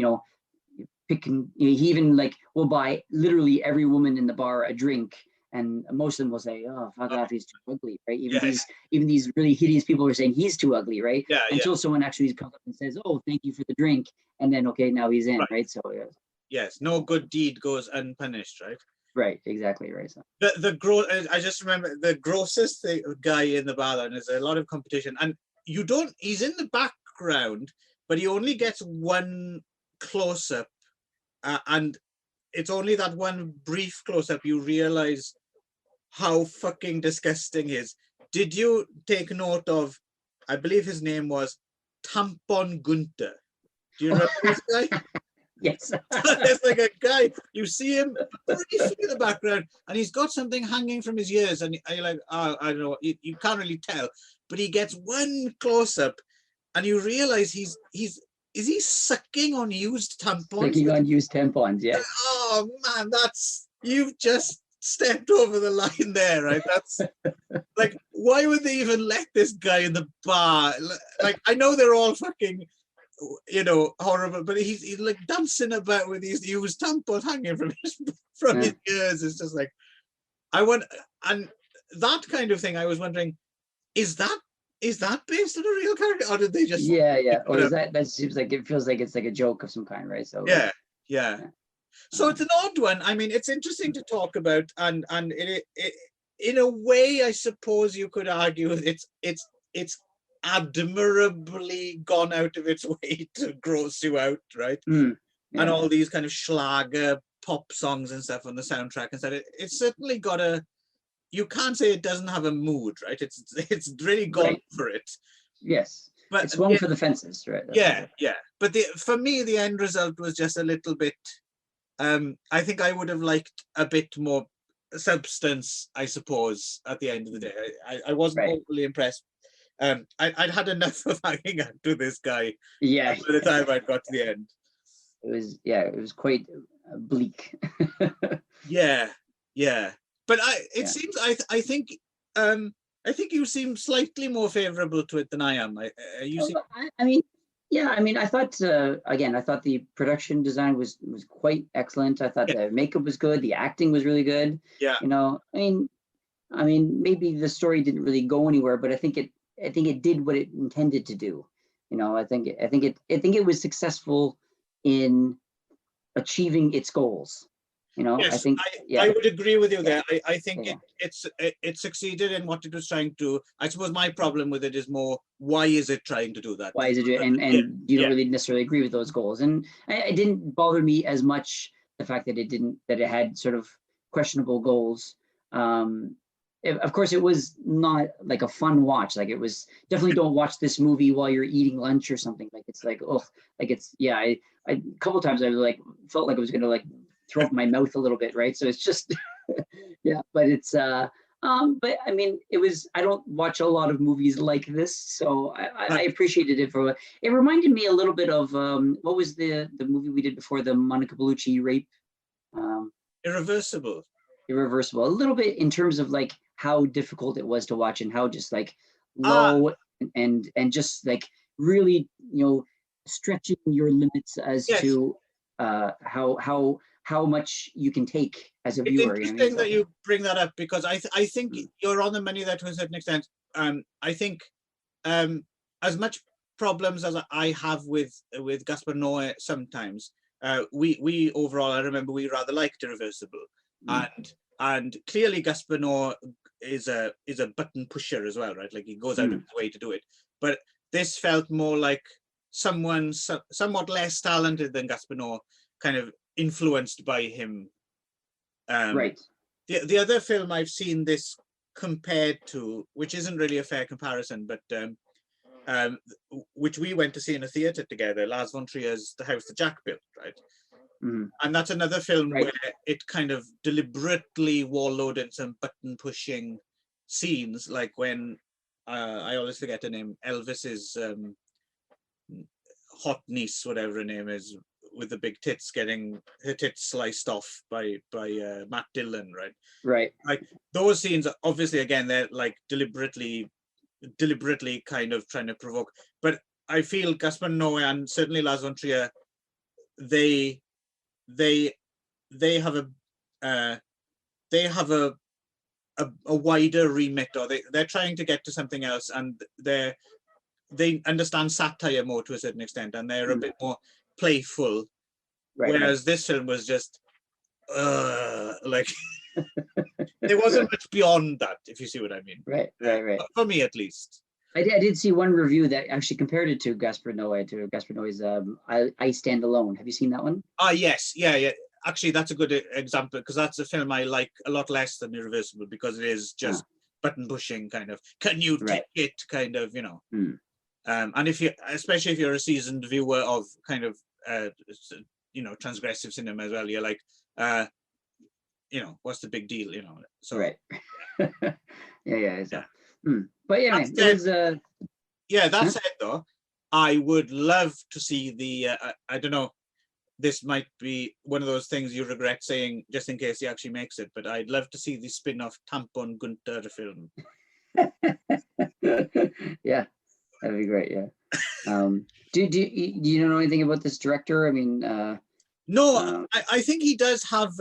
picking. He even will buy literally every woman in the bar a drink and most of them will say, "Oh, fuck off, he's too ugly," right? Yeah, Even these really hideous people are saying he's too ugly, right? yeah, yeah. Until someone actually comes up and says, "Oh, thank you for the drink," and then okay, now he's in, right? So yeah. Yes, no good deed goes unpunished, right? Right, exactly, right. So I just remember the grossest guy in the bar, and there's a lot of competition, and he's in the background, but he only gets one close up, and it's only that one brief close up you realize how fucking disgusting he is. Did you take note of, I believe his name was Tampon Gunter? Do you remember this guy? yes. There's like a guy, you see him briefly in the background, and he's got something hanging from his ears, and you're like, oh, I don't know, you can't really tell, but he gets one close up, and you realize is he sucking on used tampons? Sucking on used tampons, yeah. Oh man, you've just stepped over the line there, right? That's like, why would they even let this guy in the bar? Like, I know they're all fucking, horrible, but he's like dancing about with these used tampons hanging from his ears. It's just like, and that kind of thing. I was wondering, is that based on a real character, or did they just? Yeah, or is that seems like it feels like it's like a joke of some kind, right? So yeah. So it's an odd one. I mean, it's interesting to talk about, and it in a way, I suppose you could argue it's admirably gone out of its way to gross you out, right? Yeah. And all these kind of Schlager pop songs and stuff on the soundtrack and stuff. It's certainly got you can't say it doesn't have a mood, right? It's really gone for it. Yes, but it's swung for the fences, right? Yeah. But for me, the end result was just a little bit. I think I would have liked a bit more substance, I suppose, at the end of the day. I wasn't overly impressed. I'd had enough of hanging out with this guy. Yeah. By the time I'd got to the end, it was quite bleak. yeah. But seems I think you seem slightly more favorable to it than I am. I thought again, I thought the production design was quite excellent. I thought the makeup was good, the acting was really good. Yeah. I mean, maybe the story didn't really go anywhere, but I think it did what it intended to do. I think it was successful in achieving its goals. Yes, I would agree with you there. I think it succeeded in what it was trying to. I suppose my problem with it is more, why is it trying to do that? Why is it? And you don't really necessarily agree with those goals. And it didn't bother me as much the fact that it had sort of questionable goals. Of course, it was not like a fun watch. Like, it was definitely, don't watch this movie while you're eating lunch or something. Like, it's like, oh, like it's, a couple of times I felt like I was going to throw up my mouth a little bit. Right. So it's just, but it's, but I mean, I don't watch a lot of movies like this. So I appreciated it it reminded me a little bit of, what was the movie we did before, the Monica Bellucci rape? Irreversible, a little bit, in terms of how difficult it was to watch, and how just low and just really, stretching your limits as to how much you can take as a viewer. It's interesting that you bring that up, because I think you're on the money there to a certain extent. I think as much problems as I have with Gaspar Noé sometimes, we overall, I remember we rather liked Irreversible. And clearly Gaspar Noé is a button pusher as well, right? Like, he goes out of his way to do it. But this felt more like someone somewhat less talented than Gaspar Noé, kind of influenced by him. Right. The other film I've seen this compared to, which isn't really a fair comparison, but which we went to see in a theatre together, Lars von Trier's The House That Jack Built, right? And that's another film where it kind of deliberately wallowed in some button pushing scenes, like when I always forget her name, Elvis's hot niece, whatever her name is, with the big tits, getting her tits sliced off by Matt Dillon, right? Like, those scenes, obviously, again, they're deliberately kind of trying to provoke. But I feel Gaspar Noé and certainly Lars von Trier, they have a a wider remit, or they're trying to get to something else, and they understand satire more to a certain extent, and they're a bit more playful. Right. Whereas this film was just like there wasn't much beyond that, if you see what I mean. Right. For me, at least. I did see one review that actually compared it to Gaspar Noé's I Stand Alone. Have you seen that one? Yes, yeah. Actually, that's a good example, because that's a film I like a lot less than Irreversible, because it is just button pushing kind of. Can you take it? Kind of, you know. And especially if you're a seasoned viewer of kind of transgressive cinema as well, you're like, what's the big deal, you know? So right. yeah. But yeah, man, it was that said, though, I would love to see the I don't know, this might be one of those things you regret saying just in case he actually makes it, but I'd love to see the spin-off Tampon Gunter film. Yeah, that'd be great. Yeah. Do you know anything about this director? I mean, no, I think he does have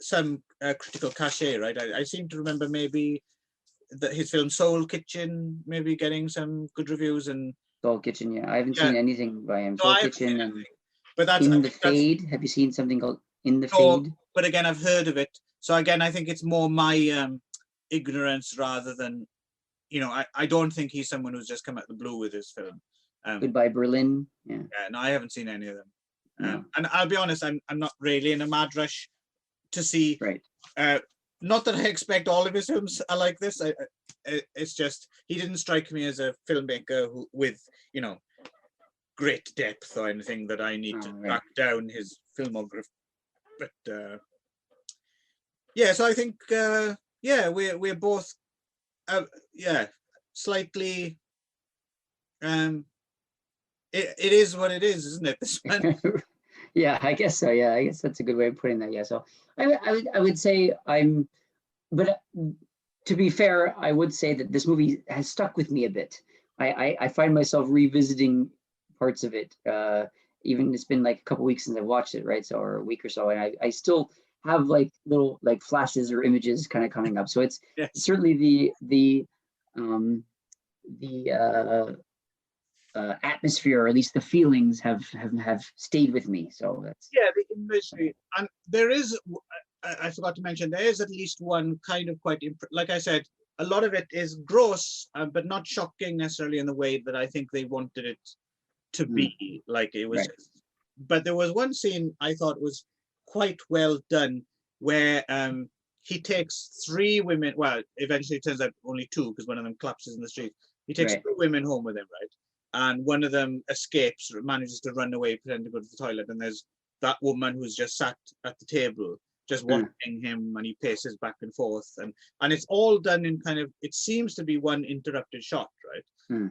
some critical cachet, right? I seem to remember maybe that his film Soul Kitchen maybe getting some good reviews. And Soul Kitchen, yeah, I haven't seen anything by him. No, Soul Kitchen and but that's In the Fade. Have you seen something called In the No, Fade? but again, I've heard of it. So again, I think it's more my ignorance rather than, I don't think he's someone who's just come out the blue with his film. Goodbye Berlin. Yeah. No, I haven't seen any of them. No. And I'll be honest, I'm not really in a mad rush to see. Right. Not that I expect all of his films are like this. It's just he didn't strike me as a filmmaker with great depth or anything that I need to track down his filmography. But so I think we're both slightly. It is what it is, isn't it? This one. Yeah, I guess so. Yeah, I guess that's a good way of putting that. Yeah, so I would say but to be fair, I would say that this movie has stuck with me a bit. I find myself revisiting parts of it. Even it's been like a couple weeks since I've watched it, right? So, or a week or so, and I still have like little like flashes or images kind of coming up. So it's certainly the atmosphere, or at least the feelings have stayed with me. So that's the imagery. And there is, I forgot to mention, there is at least one kind of quite like I said, a lot of it is gross, but not shocking necessarily in the way that I think they wanted it to be. Like it was, but there was one scene I thought was quite well done, where he takes 3 women. Well, eventually it turns out only 2, because one of them collapses in the street. He takes 2 women home with him, right? And one of them escapes, manages to run away, pretend to go to the toilet. And there's that woman who's just sat at the table, just watching him, and he paces back and forth. And it's all done in kind of, it seems to be one interrupted shot, right?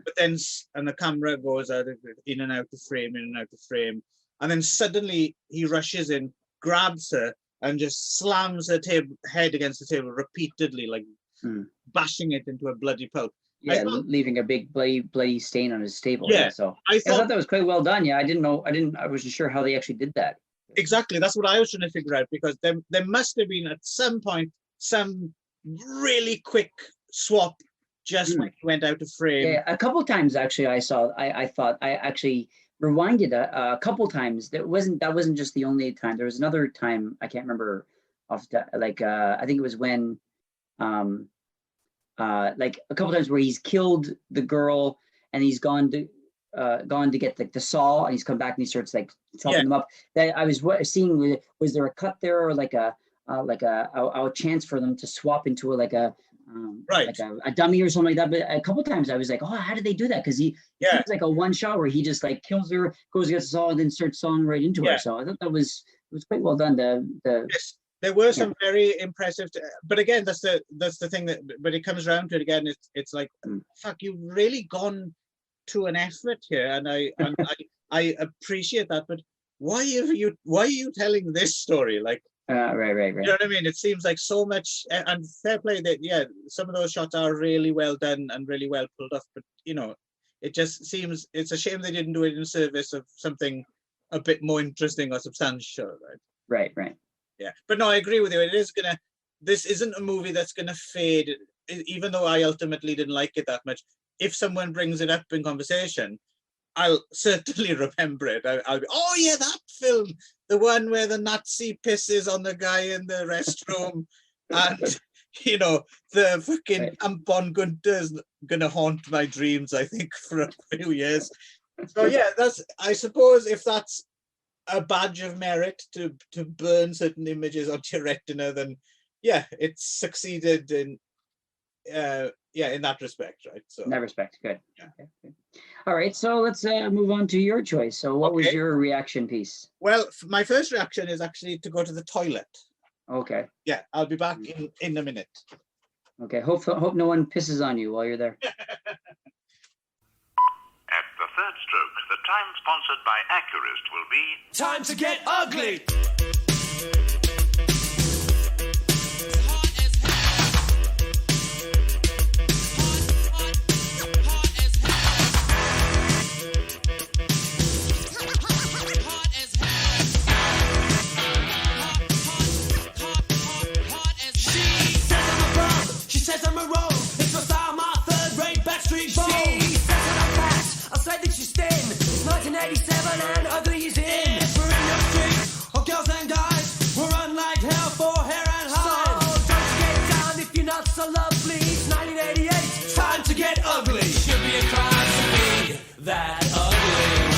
But then, and the camera goes out in and out of frame, in and out of frame. And then suddenly he rushes in, grabs her, and just slams her head against the table repeatedly, like bashing it into a bloody pulp. Yeah, leaving a big bloody stain on his table. Yeah, so I thought that was quite well done. Yeah, I wasn't sure how they actually did that. Exactly, that's what I was trying to figure out, because there must have been at some point some really quick swap just when he went out of frame. Yeah, a couple times actually I thought I actually rewinded a couple times. That wasn't just the only time. There was another time, I can't remember off the, like I think it was when like a couple times where he's killed the girl and he's gone to get the saw, and he's come back and he starts like chopping them up. That I was seeing, was there a cut there, or like a chance for them to swap into like a dummy or something like that? But a couple times I was like, oh, how did they do that? Because he seems like a one shot where he just like kills her, goes to get the saw, and then starts sawing right into her. So I thought it was quite well done. Yes. There were some very impressive, but again, that's the thing but it comes around to it again. It's like, fuck, you've really gone to an effort here, and I appreciate that. But why are you telling this story? Like, right. You know what I mean? It seems like so much, and fair play that some of those shots are really well done and really well pulled off. But it just seems it's a shame they didn't do it in service of something a bit more interesting or substantial, right? Right. Yeah, but no, I agree with you. This isn't a movie that's gonna fade, even though I ultimately didn't like it that much. If someone brings it up in conversation, I'll certainly remember it. I'll be, oh yeah, that film, the one where the Nazi pisses on the guy in the restroom, and the fucking Tampon Gunter is gonna haunt my dreams, I think, for a few years. So yeah, I suppose if that's a badge of merit to burn certain images onto your retina, then yeah, it's succeeded in in that respect, right? So in that respect, good. Yeah. Okay, good. All right, so let's move on to your choice. So what was your reaction piece? Well, my first reaction is actually to go to the toilet. Okay. Yeah, I'll be back in a minute. Okay, hope no one pisses on you while you're there. At the third stroke, the time sponsored by Accurist will be... Time to get ugly! She says I'm a roll. It's my style, my third-rate backstreet ball. She says that I'm fat. I say that she's thin. It's 1987 and ugly is in. We're in the street of girls and guys. We're unlike hell for hair and hide. So don't get down if you're not so lovely. It's 1988. Time to get ugly. Should be a crime to be that ugly.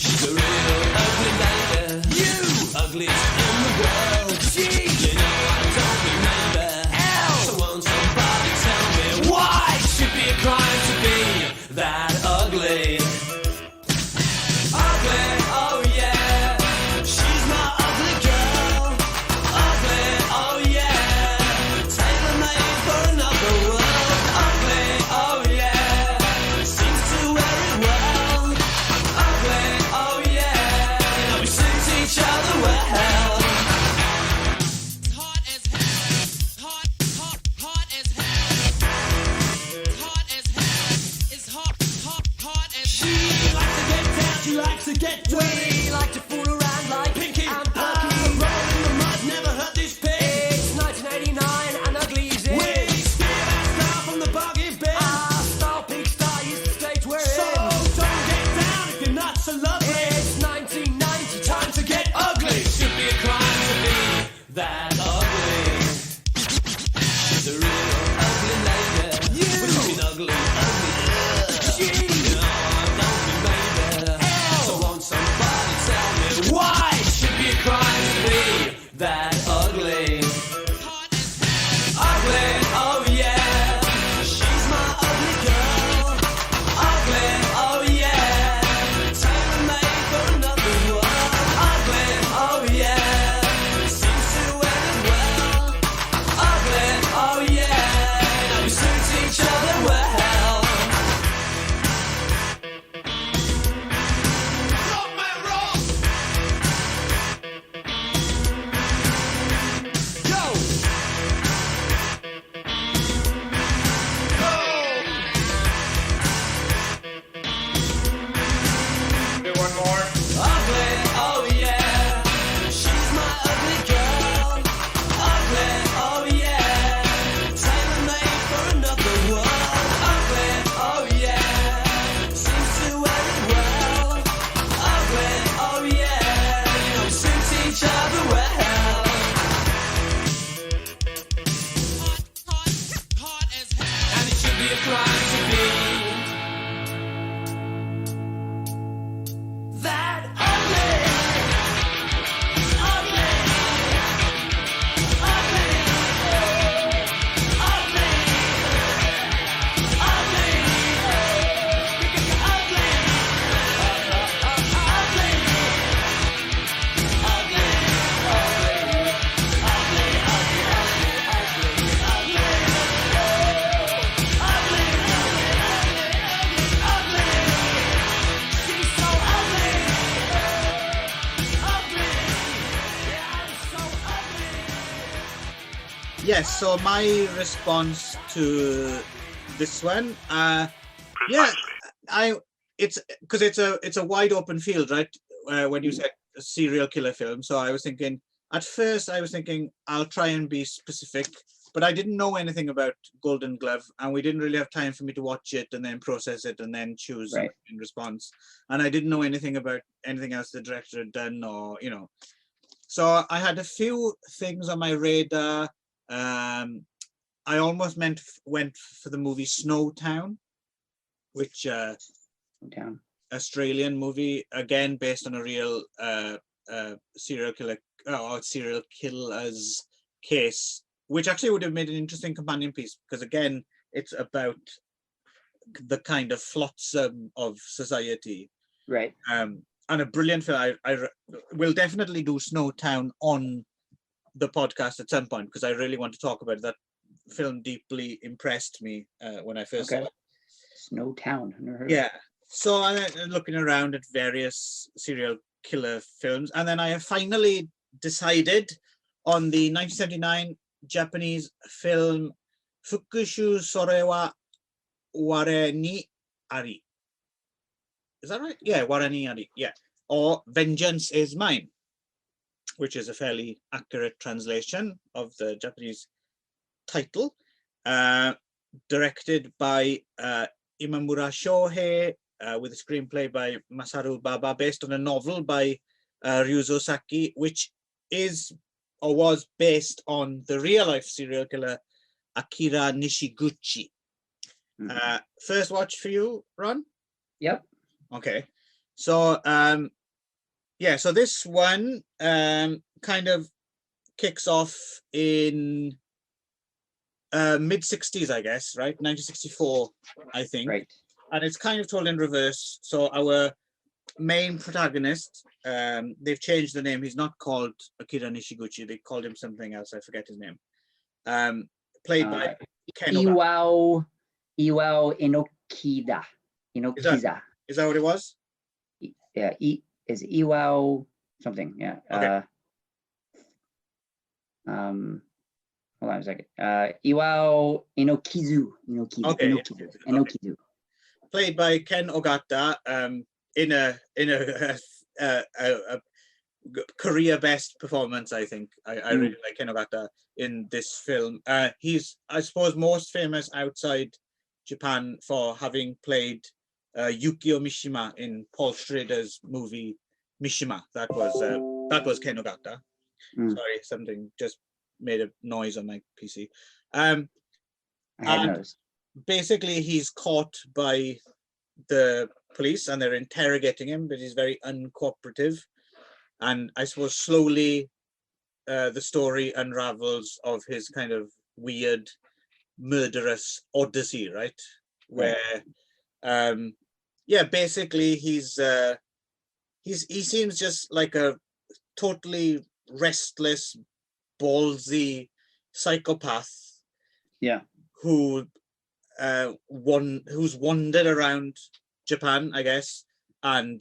She's a real ugly lady. You ugliest in the world. Gee, you know I don't remember. Crime to be that ugly. Ugly, oh yeah. She's my ugly girl. Ugly, oh yeah. Tailor-made for another world. Ugly, oh yeah. Seems to wear it well. Ugly, oh yeah. Now we suit each other well. She likes to get dirty. We like to fool around like Pinky and Porky. Roll in the mud, never hurt this pig. It's 1989 and ugly is in. We steal our style from the buggy bin. Our style, pig style is the stage we're in. So don't get down if you're not so lovely. It's 1990, time to get ugly. Should be a crime to be that ugly. She's a real ugly lady. We're talking ugly, ugly. Why should be a crime to be that ugly? Ugly, oh yeah. She's my ugly girl. Ugly, oh yeah. Tailor-made for another world. Ugly, oh yeah. Seems to wear it well. Ugly, oh yeah. Now we suit each other well. Yes, so my response to this one, it's because it's a wide open field, right? When you said a serial killer film, so I was thinking at first I was thinking I'll try and be specific, but I didn't know anything about Golden Glove, and we didn't really have time for me to watch it and then process it and then choose Right. in response. And I didn't know anything about anything else the director had done, or So I had a few things on my radar. I almost went for the movie Snowtown, which Down. Australian movie, again based on a real serial killer's case, which actually would have made an interesting companion piece, because again, it's about the kind of flotsam of society. Right. And a brilliant film. I will definitely do Snowtown on the podcast at some point, because I really want to talk about it. That film deeply impressed me when I first saw it. Snowtown. I've never heard Yeah. So I'm looking around at various serial killer films, and then I have finally decided on the 1979 Japanese film Fukushu Sore wa Ware ni Ari. Is that right? Yeah, Ware ni Ari. Yeah. Or Vengeance is Mine, which is a fairly accurate translation of the Japanese title. Directed by Imamura Shohei, with a screenplay by Masaru Baba, based on a novel by Ryuzo Saki, which is or was based on the real-life serial killer Akira Nishiguchi. First watch for you, Ron? Yep. Okay. So, yeah, so this one kind of kicks off in mid-60s, I guess, right? 1964, I think. Right. And it's kind of told in reverse. So our main protagonist, they've changed the name. He's not called Akira Nishiguchi. They called him something else. I forget his name. Played by Ken Ogata. Iwao Inokida. Inokiza. Is that what it was? Yeah. Is Iwao something? Yeah. Okay. Hold on a second. Iwao Inokizu. Okay. Inokizu. Played by Ken Ogata, in a career best performance, I think. I really like Ken Ogata in this film. He's, I suppose, most famous outside Japan for having played Yukio Mishima in Paul Schrader's movie Mishima. That was Ken Ogata. Sorry, something just made a noise on my PC. I had noticed. Basically, he's caught by the police and they're interrogating him, but he's very uncooperative. And I suppose slowly the story unravels of his kind of weird, murderous odyssey, right? Where, yeah, basically he seems just like a totally restless, ballsy psychopath. Yeah. Who's wandered around Japan, I guess, and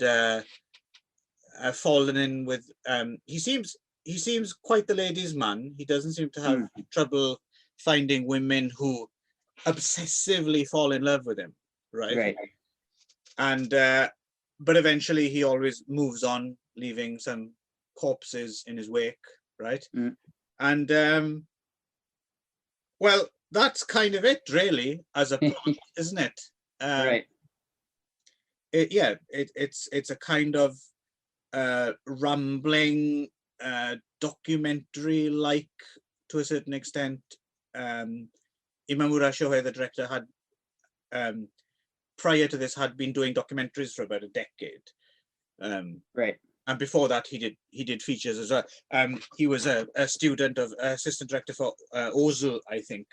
fallen in with. He seems quite the ladies' man. He doesn't seem to have trouble finding women who obsessively fall in love with him, right? Right. And but eventually he always moves on, leaving some corpses in his wake, right? And well, that's kind of it, really, as a plot, isn't it? Right. It's a kind of rambling documentary-like, to a certain extent. Imamura Shohei, the director, had prior to this had been doing documentaries for about a decade. Right. And before that, he did features as well. He was a student of assistant director for Ozu, I think,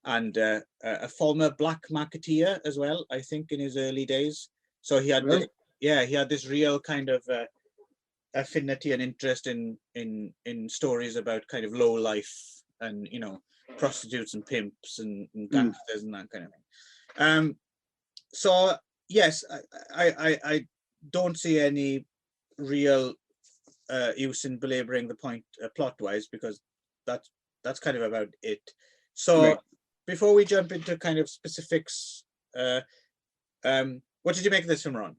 and a former black marketeer as well, I think, in his early days. So he had, he had this real kind of affinity and interest in stories about kind of low life and prostitutes and pimps and gangsters and that kind of thing. So yes, I don't see any real use in belaboring the point plot wise, because that's kind of about it. So before we jump into kind of specifics, what did you make of this film, Ron?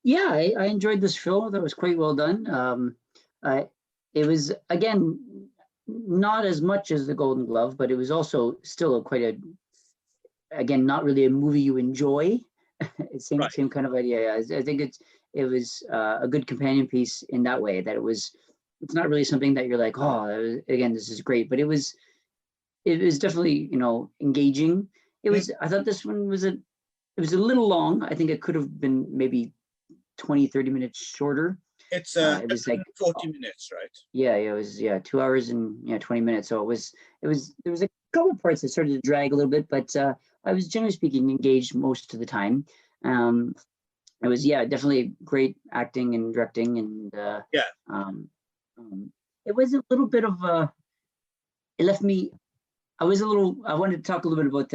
Yeah, I enjoyed this film. That was quite well done. It was, again, not as much as the Golden Glove, but it was also still again, not really a movie you enjoy. Same kind of idea. I think it was a good companion piece in that way, that it's not really something that you're like, oh, again, this is great, but it was definitely, engaging. I thought this one was it was a little long. I think it could have been maybe 20-30 minutes shorter. It was like 40 minutes, right? Yeah, it was 2 hours and 20 minutes. So there was a couple parts that started to drag a little bit, but I was generally speaking engaged most of the time. It was definitely great acting and directing, and it was a little bit of it left me. I wanted to talk a little bit about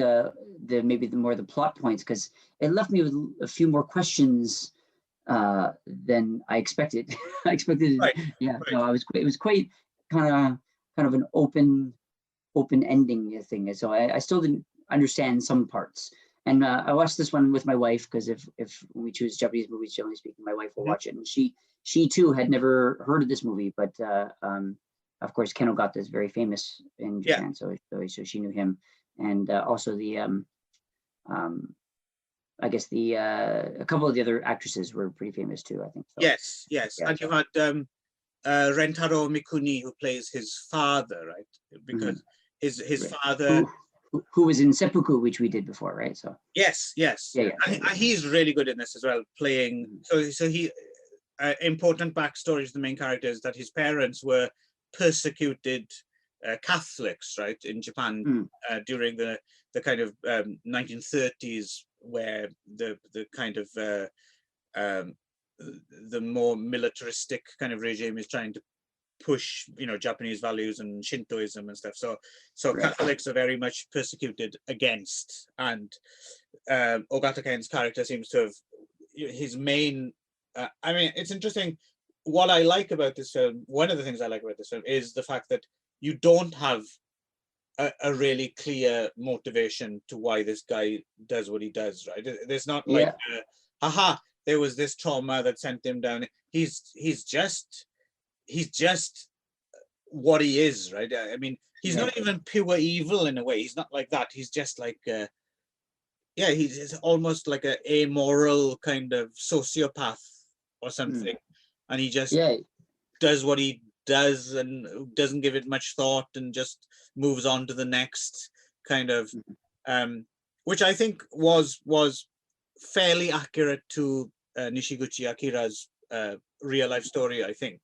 the maybe more the plot points, because it left me with a few more questions than I expected. I expected, no, it was quite kind of an open ending thing. So I still didn't understand some parts. And I watched this one with my wife, because if we choose Japanese movies, generally speaking, my wife will watch it. And she too had never heard of this movie, but of course, Ken Ogata is very famous in Japan, so she knew him, and also the I guess a couple of the other actresses were pretty famous too, I think. So. Yes, and you had Rentaro Mikuni, who plays his father, right? Because his father, who was in Seppuku, which we did before, right? So yes, and he's really good in this as well, playing. So he important backstory to the main character is that his parents were persecuted Catholics, right, in Japan during the kind of 1930s, where the kind of the more militaristic kind of regime is trying to push Japanese values and Shintoism and stuff. So Catholics are very much persecuted against, and Ogata Ken's character seems to have his main. I mean, it's interesting. What I like about this film, one of the things I like about this film, is the fact that you don't have a really clear motivation to why this guy does what he does, right? There's not like, there was this trauma that sent him down. He's just what he is, right? I mean, he's not even pure evil in a way. He's not like that. He's just like, he's almost like a amoral kind of sociopath or something. And he just does what he does and doesn't give it much thought and just moves on to the next kind of, which I think was fairly accurate to Nishiguchi Akira's real life story, I think.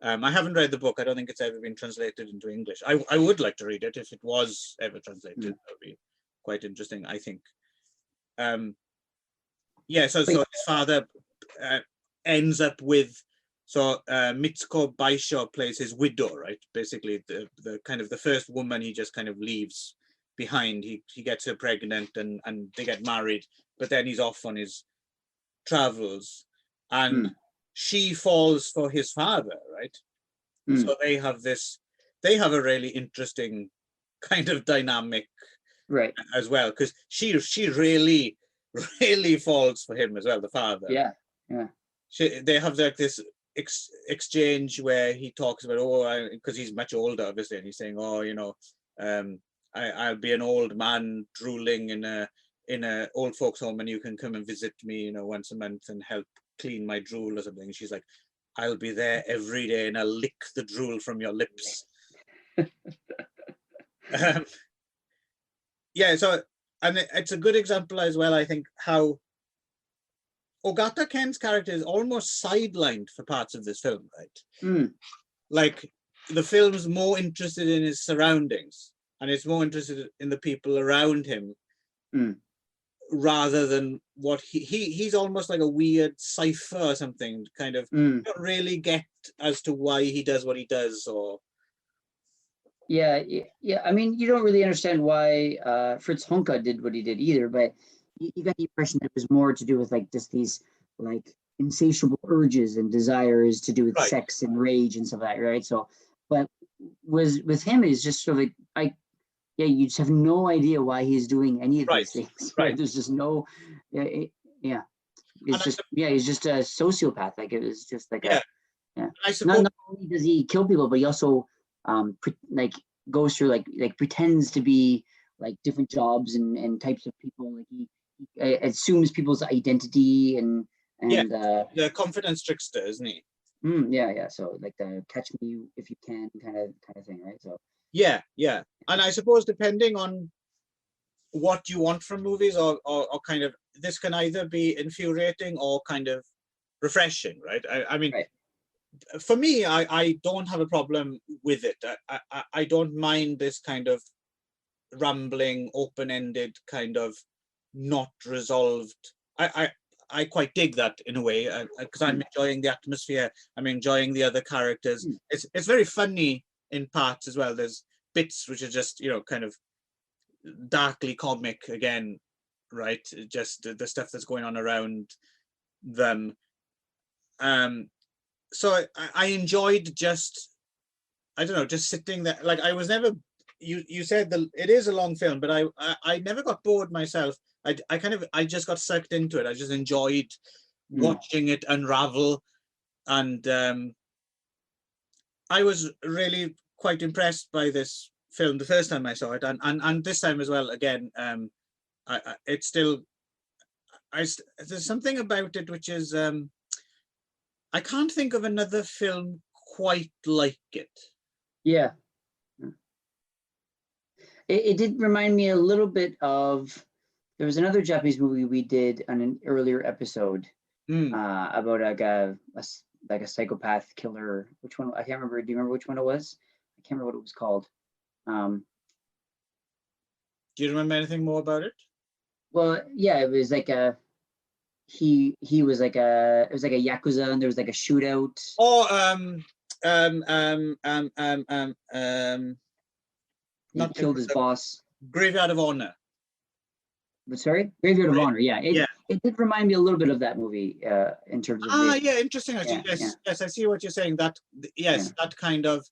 I haven't read the book. I don't think it's ever been translated into English. I would like to read it if it was ever translated. That would be quite interesting, I think. So his father ends up with, Mitsuko Baisho plays his widow, right? Basically the kind of the first woman he just kind of leaves behind. He gets her pregnant and they get married, but then he's off on his travels, and she falls for his father, right? So they have a really interesting kind of dynamic, right, as well, because she really falls for him as well, the father. They have like this exchange where he talks about, because he's much older obviously, and he's saying, I'll be an old man drooling in a old folks home, and you can come and visit me once a month and help clean my drool or something. And she's like, I'll be there every day and I'll lick the drool from your lips. And it's a good example as well, I think, how Ogata Ken's character is almost sidelined for parts of this film, right? Like, the film's more interested in his surroundings, and it's more interested in the people around him, rather than what he's almost like a weird cipher or something, kind of. You don't really get as to why he does what he does, or I mean, you don't really understand why Fritz Honka did what he did either, but you got the impression that it was more to do with like just these like insatiable urges and desires to do with sex and rage and stuff like that, right? So, but with him is just sort of like, you just have no idea why he's doing any of these things. Right? There's just no, it's just he's just a sociopath. Like, it was just like Yeah. I suppose Not only does he kill people, but he also like goes through like pretends to be like different jobs and types of people. Like he assumes people's identity and the confidence trickster, isn't he? yeah. So like the catch me if you can kind of thing, right? So Yeah. And I suppose depending on what you want from movies, or kind of, this can either be infuriating or kind of refreshing, right? I mean, right. For me, I don't have a problem with it. I don't mind this kind of rambling, open-ended kind of not resolved. I quite dig that in a way, because I'm enjoying the atmosphere. I'm enjoying the other characters. It's very funny in parts as well. There's bits which are just, kind of darkly comic again, right? Just the stuff that's going on around them. So I enjoyed just, I don't know, just sitting there. Like, I was never, you said that it is a long film, but I never got bored myself. I just got sucked into it. I just enjoyed watching it unravel. And I was really quite impressed by this film the first time I saw it, and this time as well. Again, it's still, there's something about it which is, I can't think of another film quite like it. Yeah. It did remind me a little bit of, there was another Japanese movie we did on an earlier episode about like a psychopath killer. Which one? I can't remember. Do you remember which one it was? I can't remember what it was called. Do you remember anything more about it? Well, yeah, it was like he was like it was like a yakuza, and there was like a shootout. Oh, He killed his boss. Graveyard of Honor. But sorry, Graveyard of Honor. Yeah, it did remind me a little bit of that movie in terms of. Yeah, interesting. Actually, yes, I see what you're saying. That that kind of.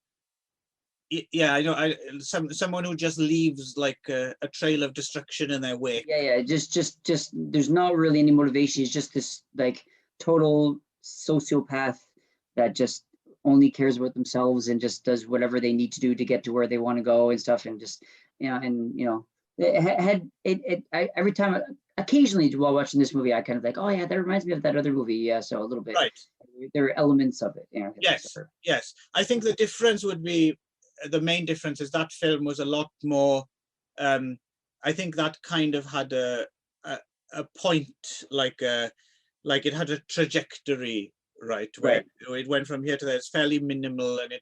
Yeah, I know. Someone who just leaves like a trail of destruction in their wake. Yeah. Just there's not really any motivation. It's just this like total sociopath that just only cares about themselves and just does whatever they need to do to get to where they want to go and stuff. And just every time, occasionally while watching this movie, I kind of like, oh yeah, that reminds me of that other movie. Yeah, so a little bit. Right. There are elements of it. Yes. I think the difference would be, the main difference is that film was a lot more, I think that kind of had a point, like it had a trajectory, right? Where it went from here to there. It's fairly minimal, and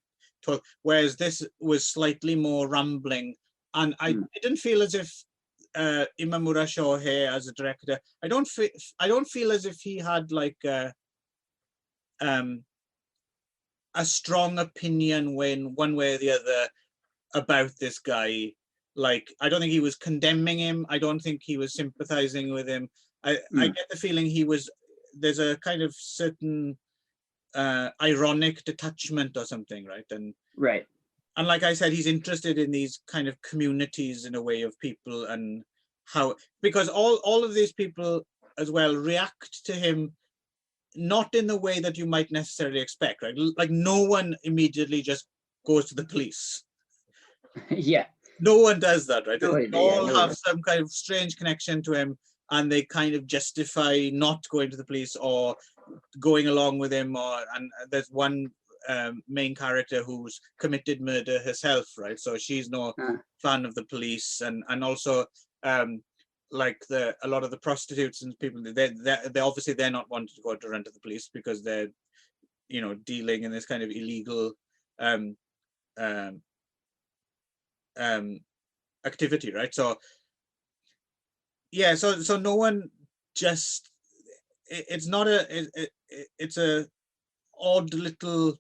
whereas this was slightly more rambling, and I didn't feel as if Imamura Shohei as a director, I don't feel as if he had like a strong opinion one way or the other about this guy. Like, I don't think he was condemning him. I don't think he was sympathizing with him. I get the feeling there's a kind of certain ironic detachment or something, right? And like I said, he's interested in these kind of communities in a way of people, and how, because all of these people as well react to him not in the way that you might necessarily expect, right? Like, no one immediately just goes to the police. Yeah. No one does that, right? They all have some kind of strange connection to him, and they kind of justify not going to the police or going along with him. And there's one main character who's committed murder herself, right? So she's no fan of the police, and also like a lot of the prostitutes and people, they obviously they're not wanting to go to run to the police because they're dealing in this kind of illegal activity, right? So yeah, so no one just, it's not it's a odd little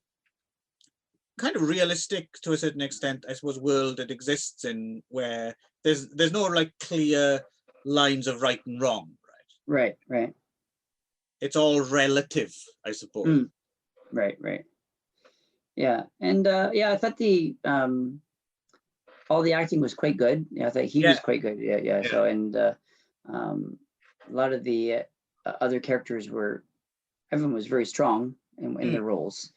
kind of realistic to a certain extent, I suppose, world that exists in, where there's no like clear lines of right and wrong, right? It's all relative, I suppose. Right. Yeah, and I thought all the acting was quite good. I thought he was quite good. Yeah. So, and a lot of the other characters everyone was very strong in their roles.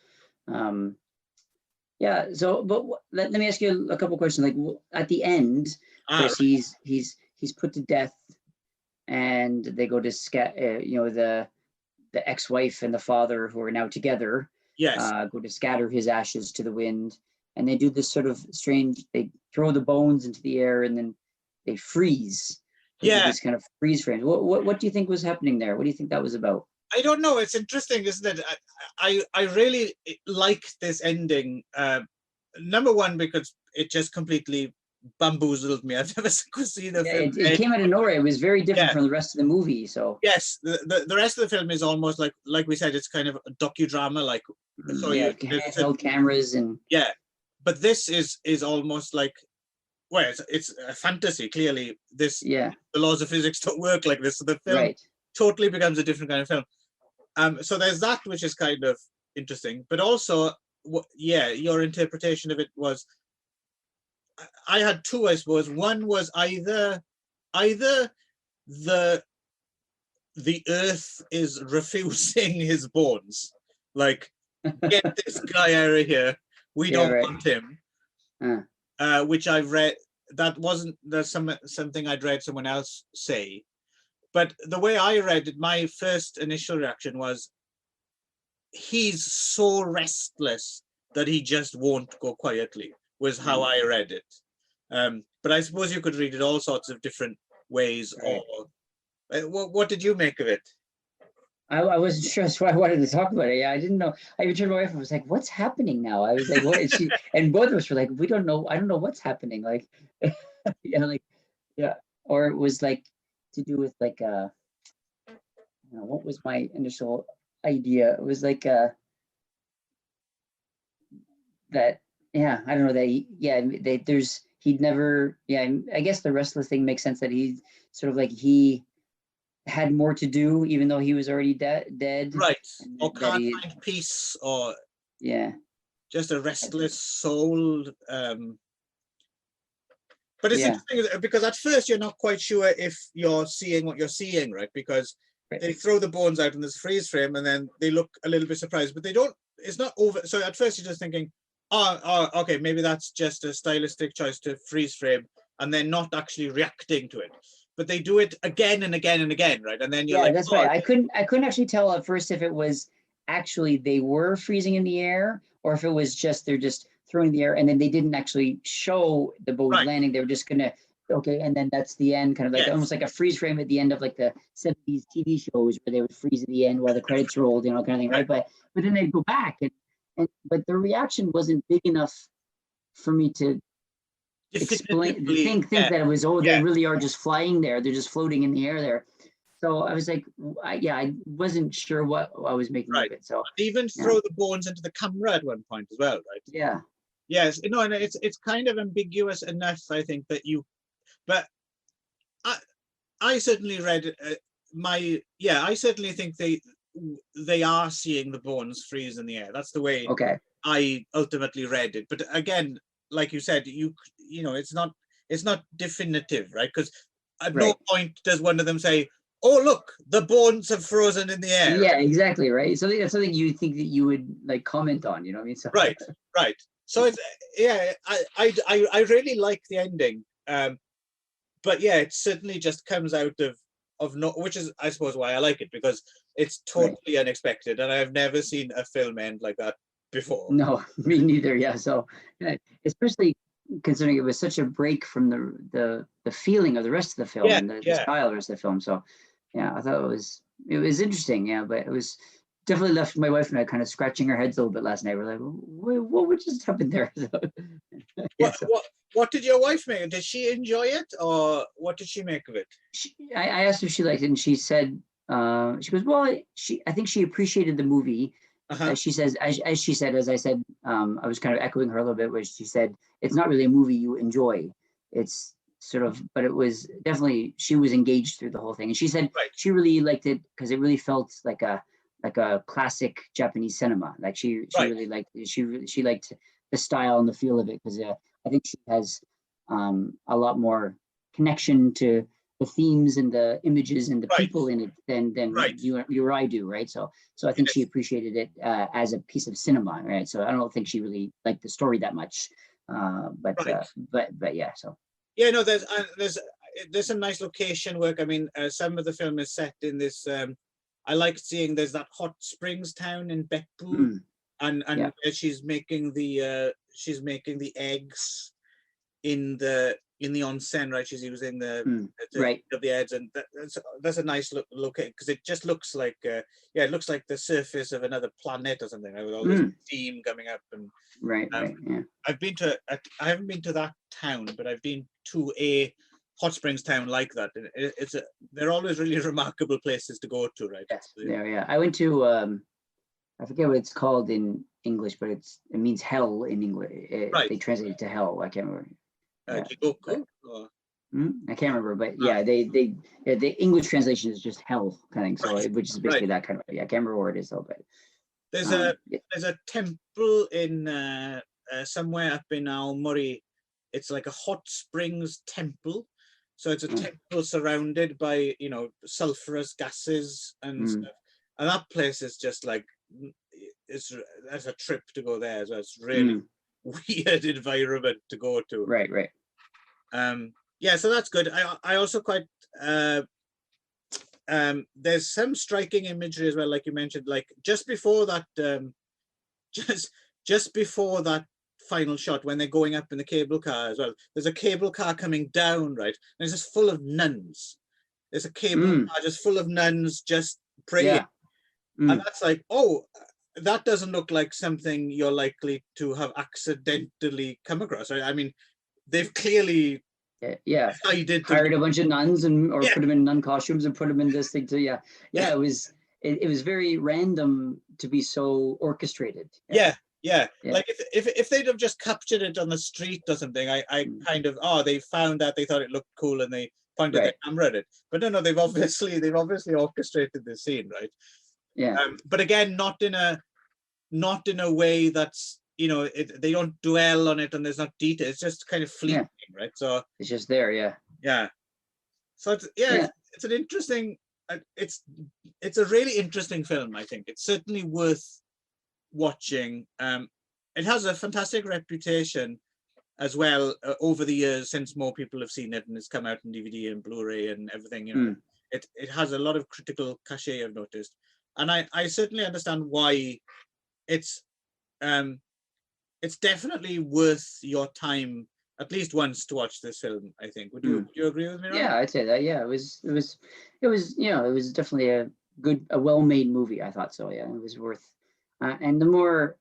Yeah. So, but let me ask you a couple questions. Like at the end, of course, he's put to death, and they go to the ex-wife and the father, who are now together, Yes. go to scatter his ashes to the wind, and they do this sort of strange. They throw the bones into the air, and then they freeze. Yeah. This kind of freeze frame. What do you think was happening there? What do you think that was about? I don't know. It's interesting, isn't it? I really like this ending. Number one, because it just completely bamboozled me. I've never seen a film. It came out of nowhere. It was very different Yeah. from the rest of the movie. So yes, the rest of the film is almost like we said, it's kind of a docudrama. Like so, handheld cameras and but this is almost like, well, it's a fantasy. Clearly, the laws of physics don't work like this. So the film totally becomes a different kind of film. So there's that, which is kind of interesting, but also, your interpretation of it was, I had two, I suppose. One was either the earth is refusing his bones, like, get this guy out of here, we don't want him. Which I've read, that's something I'd read someone else say. But the way I read it, my first initial reaction was, he's so restless that he just won't go quietly, was how I read it. But I suppose you could read it all sorts of different ways. Or what did you make of it? I wasn't sure, that's why I wanted to talk about it. Yeah, I didn't know. I even turned my wife and was like, "What's happening now?" I was like, "What is she?" And both of us were like, "We don't know. I don't know what's happening." Like, or it was like to do with like what was my initial idea? It was like that. I don't know that. He'd never. I guess the restless thing makes sense, that he's sort of like he had more to do, even though he was already dead. Right. Or can't find peace, or just a restless soul. But it's interesting because at first you're not quite sure if you're seeing what you're seeing, right? Because they throw the bones out in this freeze frame, and then they look a little bit surprised, but they don't. It's not over. So at first you're just thinking, okay, maybe that's just a stylistic choice to freeze frame, and they're not actually reacting to it. But they do it again and again and again, right? And then you're like, that's right. I couldn't actually tell at first if it was actually they were freezing in the air, or if it was just they're just throwing the air, and then they didn't actually show the boat landing. They were just gonna and then that's the end, kind of like almost like a freeze frame at the end of like the 70s TV shows where they would freeze at the end while the credits rolled, kind of thing, right? But then they'd go back, and but the reaction wasn't big enough for me to explain, think that it was, they really are just flying there, they're just floating in the air there. So I was like, I wasn't sure what I was making of it. So even throw the bones into the camera at one point as well, right? Yes, and it's kind of ambiguous enough, I think, that but I certainly read I certainly think they are seeing the bones freeze in the air. That's the way I ultimately read it. But again, like you said, it's not definitive, right? Because at no point does one of them say, "Oh, look, the bones have frozen in the air." Yeah, exactly, right. So that's something you think that you would like comment on, you know what I mean? So, right. So it's I really like the ending, but it certainly just comes out of no, which is I suppose why I like it, because it's totally unexpected, and I've never seen a film end like that before. No, me neither. Yeah, so especially considering it was such a break from the feeling of the rest of the film and the style of the rest of the film. So I thought it was interesting. Yeah, but it was definitely left my wife and I kind of scratching our heads a little bit last night. We're like, what just happened there? What did your wife make? Did she enjoy it, or what did she make of it? I asked if she liked it, and she said, she goes, well, I think she appreciated the movie. She says, as she said, as I said, I was kind of echoing her a little bit, where she said, it's not really a movie you enjoy. It's sort of, but it was definitely, she was engaged through the whole thing. And she said she really liked it because it really felt like a classic Japanese cinema. Like she really liked it. She liked the style and the feel of it, because I think she has a lot more connection to themes and the images and the Right. people in it than Right. you or I do, right? So I think she Yes. appreciated it as a piece of cinema, right? So I don't think she really liked the story that much, but Right. but yeah. So Yeah, no, there's some nice location work. I mean, some of the film is set in this. I like seeing there's that hot springs town in Beppu, and yeah. where she's making the eggs in the onsen, right? She's using the right. of the eggs, and that's a nice look because it just looks like it looks like the surface of another planet or something, right, with all this steam coming up. And right, yeah. I haven't been to that town, but I've been to a hot springs town like that. And they're always really remarkable places to go to, right? Yes, yeah. I went to I forget what it's called in English, but it means hell in English. Right. They translate it to hell. I can't remember. I can't remember, but yeah, the English translation is just hell kind of thing. So which is basically that kind of. Yeah, I can't remember where it is though. But there's a temple in somewhere up in Aomori. It's like a hot springs temple. So it's a temple surrounded by sulfurous gases and stuff. And that place is just like that's a trip to go there. So it's really weird environment to go to. Right. Yeah, so that's good. I also quite there's some striking imagery as well, like you mentioned, like just before that just before that final shot when they're going up in the cable car as well. There's a cable car coming down, right? And it's just full of nuns. There's a cable car just full of nuns just praying. Yeah. And that's like, oh, that doesn't look like something you're likely to have accidentally come across. Right? I mean, they've clearly hired a bunch of nuns or put them in nun costumes and put them in this thing too. It was very random to be so orchestrated. Yeah. Like if they'd have just captured it on the street or something, I kind of they found that, they thought it looked cool and they pointed the camera at it. But no, they've obviously orchestrated the scene, right? Yeah. But again, not in a way that's they don't dwell on it and there's not detail. It's just kind of fleeting, right? So it's just there, yeah. So it's an interesting. It's a really interesting film. I think it's certainly worth watching. It has a fantastic reputation as well over the years, since more people have seen it and it's come out on DVD and Blu-ray and everything. It has a lot of critical cachet, I've noticed, and I certainly understand why it's definitely worth your time at least once to watch this film. I think. Would you agree with me, Ron? Yeah, I'd say that. Yeah, it was definitely a well-made movie. I thought so. Yeah, it was worth. And the more,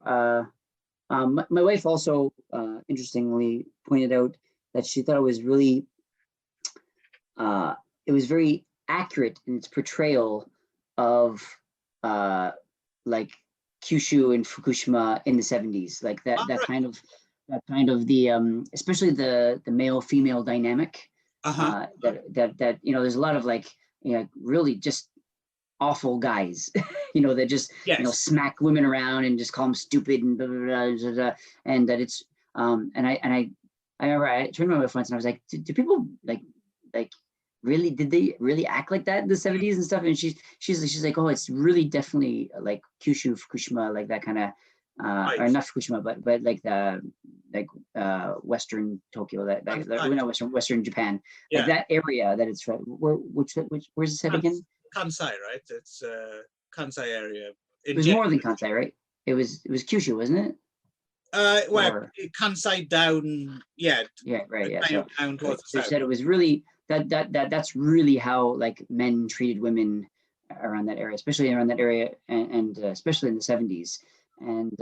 my wife also interestingly pointed out that she thought it was really, it was very accurate in its portrayal of like Kyushu and Fukushima in the 70s, like that kind of the especially the male-female dynamic. That there's a lot of like really just awful guys, that just smack women around and just call them stupid and blah, blah, blah, blah, blah, and that it's and I remember I turned to my wife once and I was like, do people like really, did they really act like that in the 70s and stuff? And she's like, oh, it's really definitely like Kyushu, Fukushima, like that kind of or not Fukushima, but like Western Tokyo, not Western Japan, like that area that it's where's it set again? Kansai, right? It's Kansai area. It was more than Kansai, right? It was Kyushu, wasn't it? Kansai down, right. Down towards so said it was really that's really how like men treated women around that area, especially around that area, and especially in the 70s. And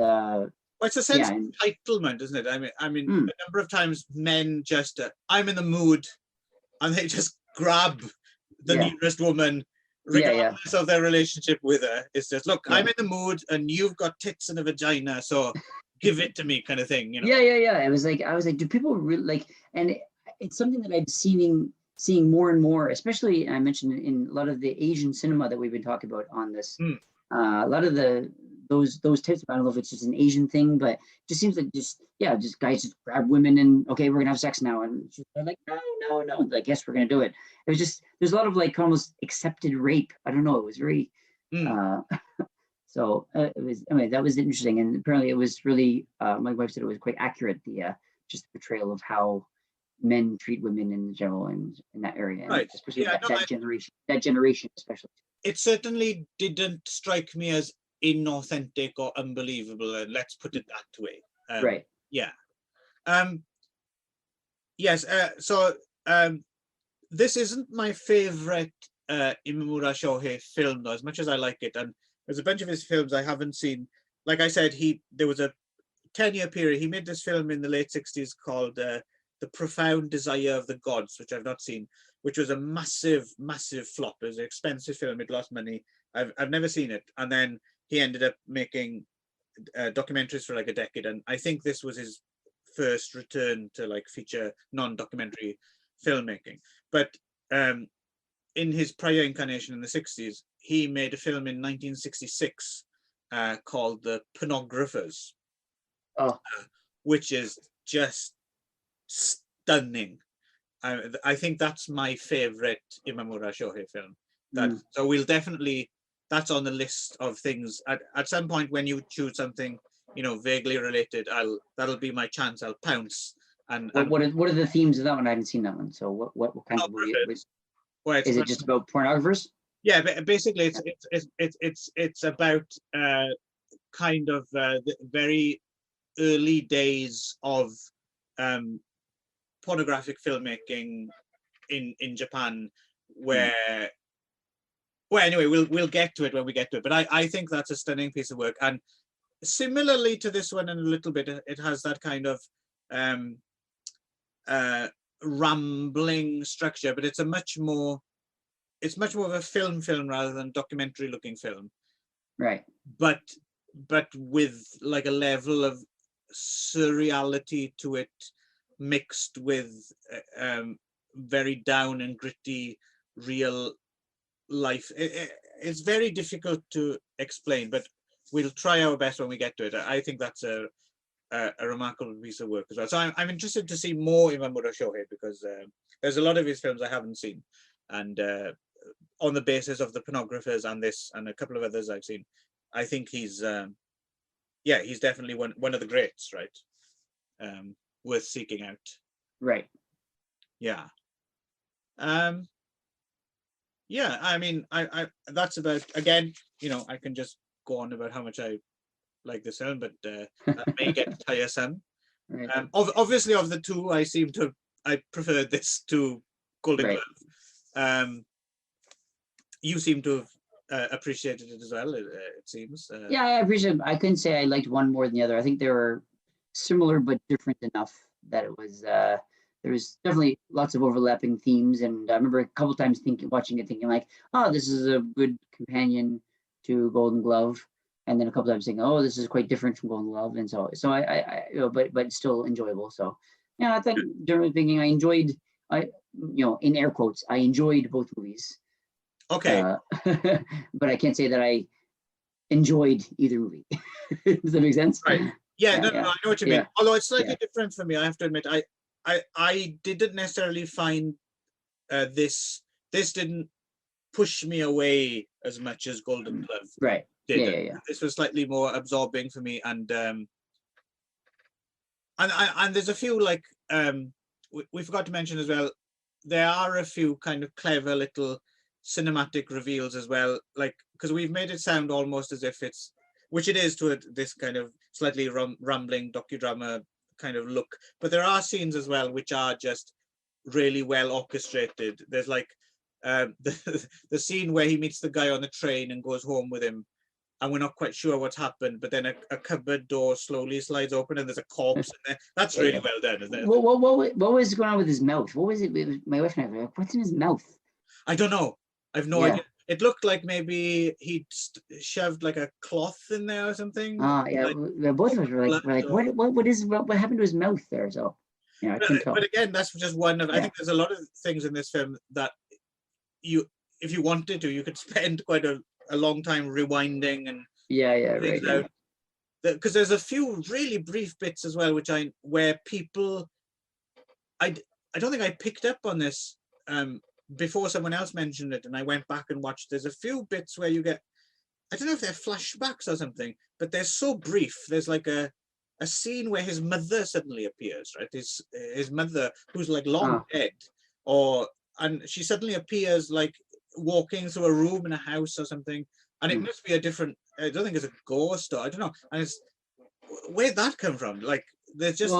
it's a sense of entitlement, isn't it? I mean, a number of times men just I'm in the mood, and they just grab the nearest woman, regardless of their relationship with her. It's just, look, I'm in the mood, and you've got tits and a vagina, so give it to me, kind of thing. Yeah. I was like, do people really like? And it's something that I'm seeing more and more, especially I mentioned in a lot of the Asian cinema that we've been talking about on this A lot of those types. I don't know if it's just an Asian thing, but it just seems like just guys just grab women and okay, we're gonna have sex now, and they're like, no, I guess we're gonna do it. It was just there's a lot of like almost accepted rape. I don't know. It was very. So it was. I mean, that was interesting, and apparently it was really. My wife said it was quite accurate. The just the portrayal of how men treat women in general and in that area, Right. and especially that generation especially. It certainly didn't strike me as inauthentic or unbelievable, and let's put it that way. Right. Yeah. Yes. So this isn't my favorite Imamura Shohei film, though, as much as I like it. And there's a bunch of his films I haven't seen. Like I said, there was a 10-year period. He made this film in the late 60s called The Profound Desire of the Gods, which I've not seen, which was a massive, massive flop. It was an expensive film. It lost money. I've never seen it. And then he ended up making documentaries for like a decade. And I think this was his first return to like feature non-documentary filmmaking. But in his prior incarnation in the 60s, he made a film in 1966 called The Pornographers, which is just stunning. I think that's my favorite Imamura Shohei film. So we'll definitely, that's on the list of things. At some point when you choose something, vaguely related, that'll be my chance. I'll pounce. And what are the themes of that one? I haven't seen that one. So what kind of movie is it? Just about pornographers? Yeah, but basically it's about kind of the very early days of pornographic filmmaking in Japan, where well anyway we'll get to it when we get to it, but I think that's a stunning piece of work. And similarly to this one in a little bit, it has that kind of rambling structure, but it's much more of a film rather than documentary looking film, right? But with like a level of surreality to it, mixed with very down and gritty real life. It's very difficult to explain, but we'll try our best when we get to it. I think that's a remarkable piece of work as well. So I'm interested to see more Imamura Shohei, because there's a lot of his films I haven't seen, and on the basis of The Pornographers and this and a couple of others I've seen, I think he's definitely one of the greats, right? Worth seeking out. Right. Yeah. Yeah, I mean, I that's about, again, I can just go on about how much I like this film, but that may get tiresome. Right. Obviously, of the two, I prefer this to Golden Glove. You seem to have appreciated it as well, it seems. Yeah, I appreciate it. I couldn't say I liked one more than the other. I think they were similar but different enough that it was there was definitely lots of overlapping themes, and I remember a couple times watching it thinking like, oh, this is a good companion to Golden Glove, and then a couple times thinking, oh, this is quite different from Golden Glove, and so I but still enjoyable. So yeah, I think generally speaking, I enjoyed, in air quotes, I enjoyed both movies. Okay. But I can't say that I enjoyed either movie. Does that make sense? Right. Yeah, no, I know what you mean. Yeah. Although it's slightly different for me, I have to admit. I didn't necessarily find this didn't push me away as much as Golden Glove right. did. Yeah. This was slightly more absorbing for me, and there's a few, like we forgot to mention as well, there are a few kind of clever little cinematic reveals as well, like, because we've made it sound almost as if it's, which it is to this kind of slightly rambling docudrama kind of look, but there are scenes as well which are just really well orchestrated. There's like the scene where he meets the guy on the train and goes home with him, and we're not quite sure what's happened, but then a cupboard door slowly slides open and there's a corpse in there. That's really well done, isn't it? What was going on with his mouth? What was it? My wife and I were like, what's in his mouth? I don't know. I've no idea. It looked like maybe he'd shoved like a cloth in there or something. Yeah. Like, both of us were like, what happened to his mouth there? So, yeah, I couldn't tell. But again, that's just one of. I think there's a lot of things in this film that if you wanted to, you could spend quite a a long time rewinding and right. things Yeah. out. Because there's a few really brief bits as well, where people, I don't think I picked up on this before someone else mentioned it, and I went back and watched. There's a few bits where you get, I don't know if they're flashbacks or something, but they're so brief. There's like a scene where his mother suddenly appears, right? His mother, who's like long dead, and she suddenly appears like walking through a room in a house or something, and it must be a different, I don't think it's a ghost, or I don't know. And it's, where'd that come from? Like, there's just...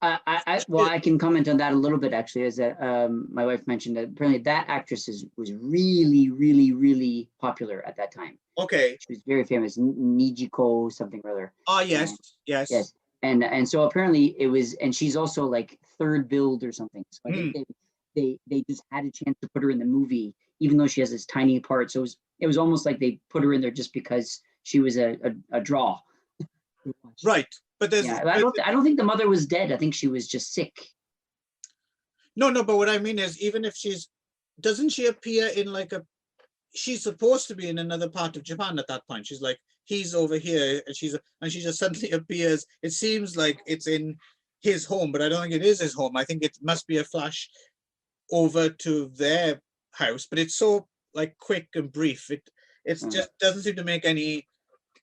Well, I can comment on that a little bit, actually, as my wife mentioned that apparently that actress was really, really, really popular at that time. Okay. She was very famous, Nijiko something or other. Oh, yes, yes. And so apparently it was, and she's also like third build or something. So I think they just had a chance to put her in the movie, even though she has this tiny part. So it was almost like they put her in there just because she was a draw. Right. But there's, I don't think the mother was dead. I think she was just sick. No, but what I mean is, even if doesn't she appear in like she's supposed to be in another part of Japan at that point. She's like, he's over here, and she just suddenly appears. It seems like it's in his home, but I don't think it is his home. I think it must be a flash over to their house, but it's so like quick and brief. It just doesn't seem to make any.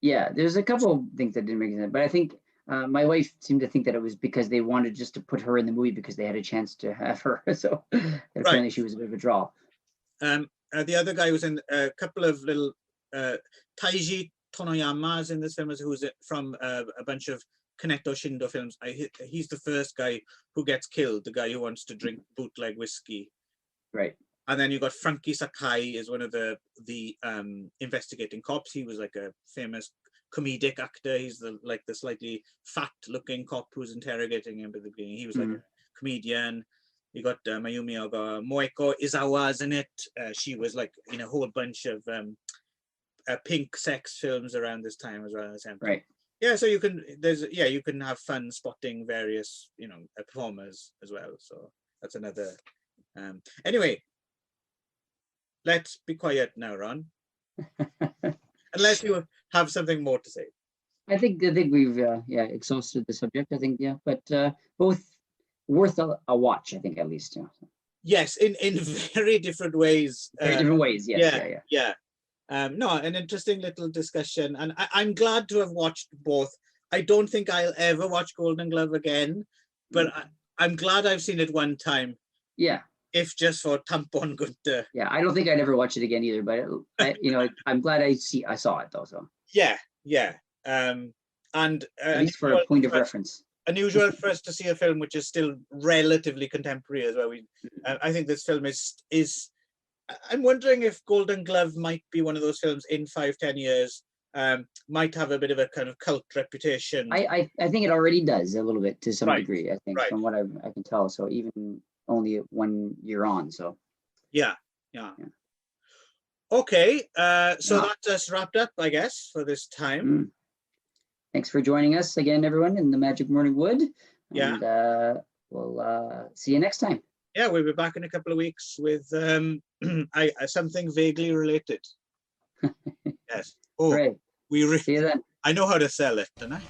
Yeah, there's a couple things that didn't make sense, but I think my wife seemed to think that it was because they wanted just to put her in the movie because they had a chance to have her. So apparently she was a bit of a draw. The other guy was in a couple of little Taiji Tonoyama's in this film, who's from a bunch of Kaneto Shindo films. He's the first guy who gets killed, the guy who wants to drink bootleg whiskey. Right. And then you got Frankie Sakai is one of the investigating cops. He was like a famous comedic actor. He's the slightly fat-looking cop who's interrogating him at the beginning. He was like a comedian. You got Mayumi Oga, Moeko Izawa's in it. She was like in a whole bunch of pink sex films around this time as well. Right. Yeah, so you can have fun spotting various performers as well. So that's another. Anyway, let's be quiet now, Ron. Unless you have something more to say. I think we've exhausted the subject. I think but both worth a watch. I think at least. Yes, in very different ways. Very different ways. Yes. Yeah. No, an interesting little discussion, and I'm glad to have watched both. I don't think I'll ever watch Golden Glove again, but I'm glad I've seen it one time. Yeah. If just for Tampon Gunter. Yeah, I don't think I'd ever watch it again either, but I'm glad I saw it though. So. Yeah. And at least for a point of reference. Unusual for us to see a film which is still relatively contemporary as well. I think this film is. I'm wondering if Golden Glove might be one of those films in 5-10 years. Might have a bit of a kind of cult reputation. I think it already does a little bit to some degree. I think from what I can tell. So even only 1 year on. So. Yeah. Okay. So that's us wrapped up, I guess, for this time. Thanks for joining us again, everyone, in the Magic Morning Wood. Yeah. And we'll see you next time. Yeah, we'll be back in a couple of weeks with something vaguely related. Yes. Oh, great. See you then. I know how to sell it, don't I?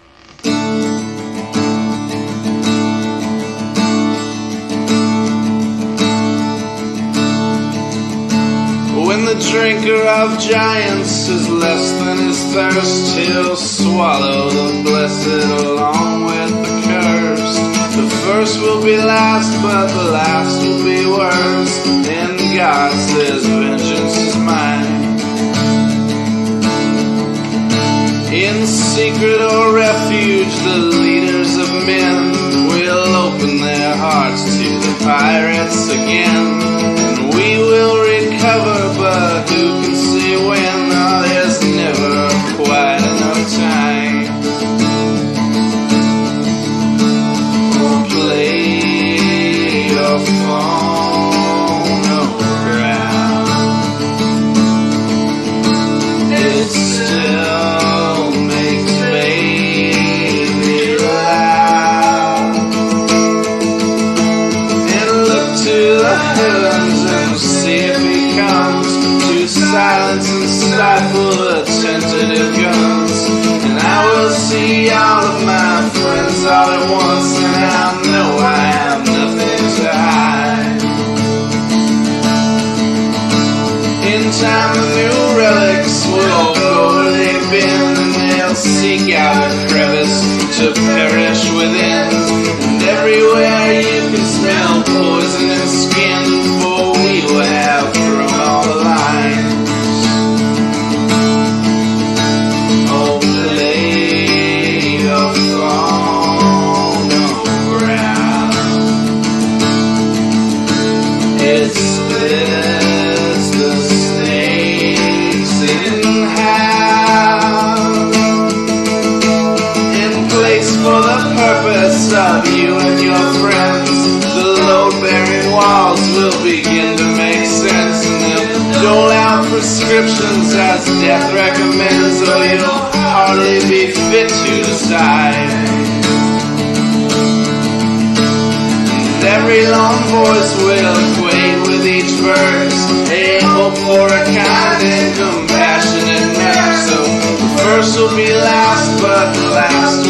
When the drinker of giants is less than his thirst, he'll swallow the blessed along with the cursed. The first will be last, but the last will be worse. And God says vengeance is mine. In secret or refuge, the leaders of men will open their hearts to the pirates again. And we will recover, but who can say when? Oh, there's never quite enough time. Play your phonograph. It still makes baby laugh. And look to the heavens and see if to perish within. And everywhere you can smell poison and skin, for we will have from all the lines. Oh, blade of thorn ground, it splits the snakes in half, in place for the purpose of you and your friends. The load-bearing walls will begin to make sense, and they'll dole out prescriptions as death recommends, or you'll hardly be fit to decide. And every lone voice will equate with each verse a hope for a kind and compassionate nurse. So the first will be last, but the last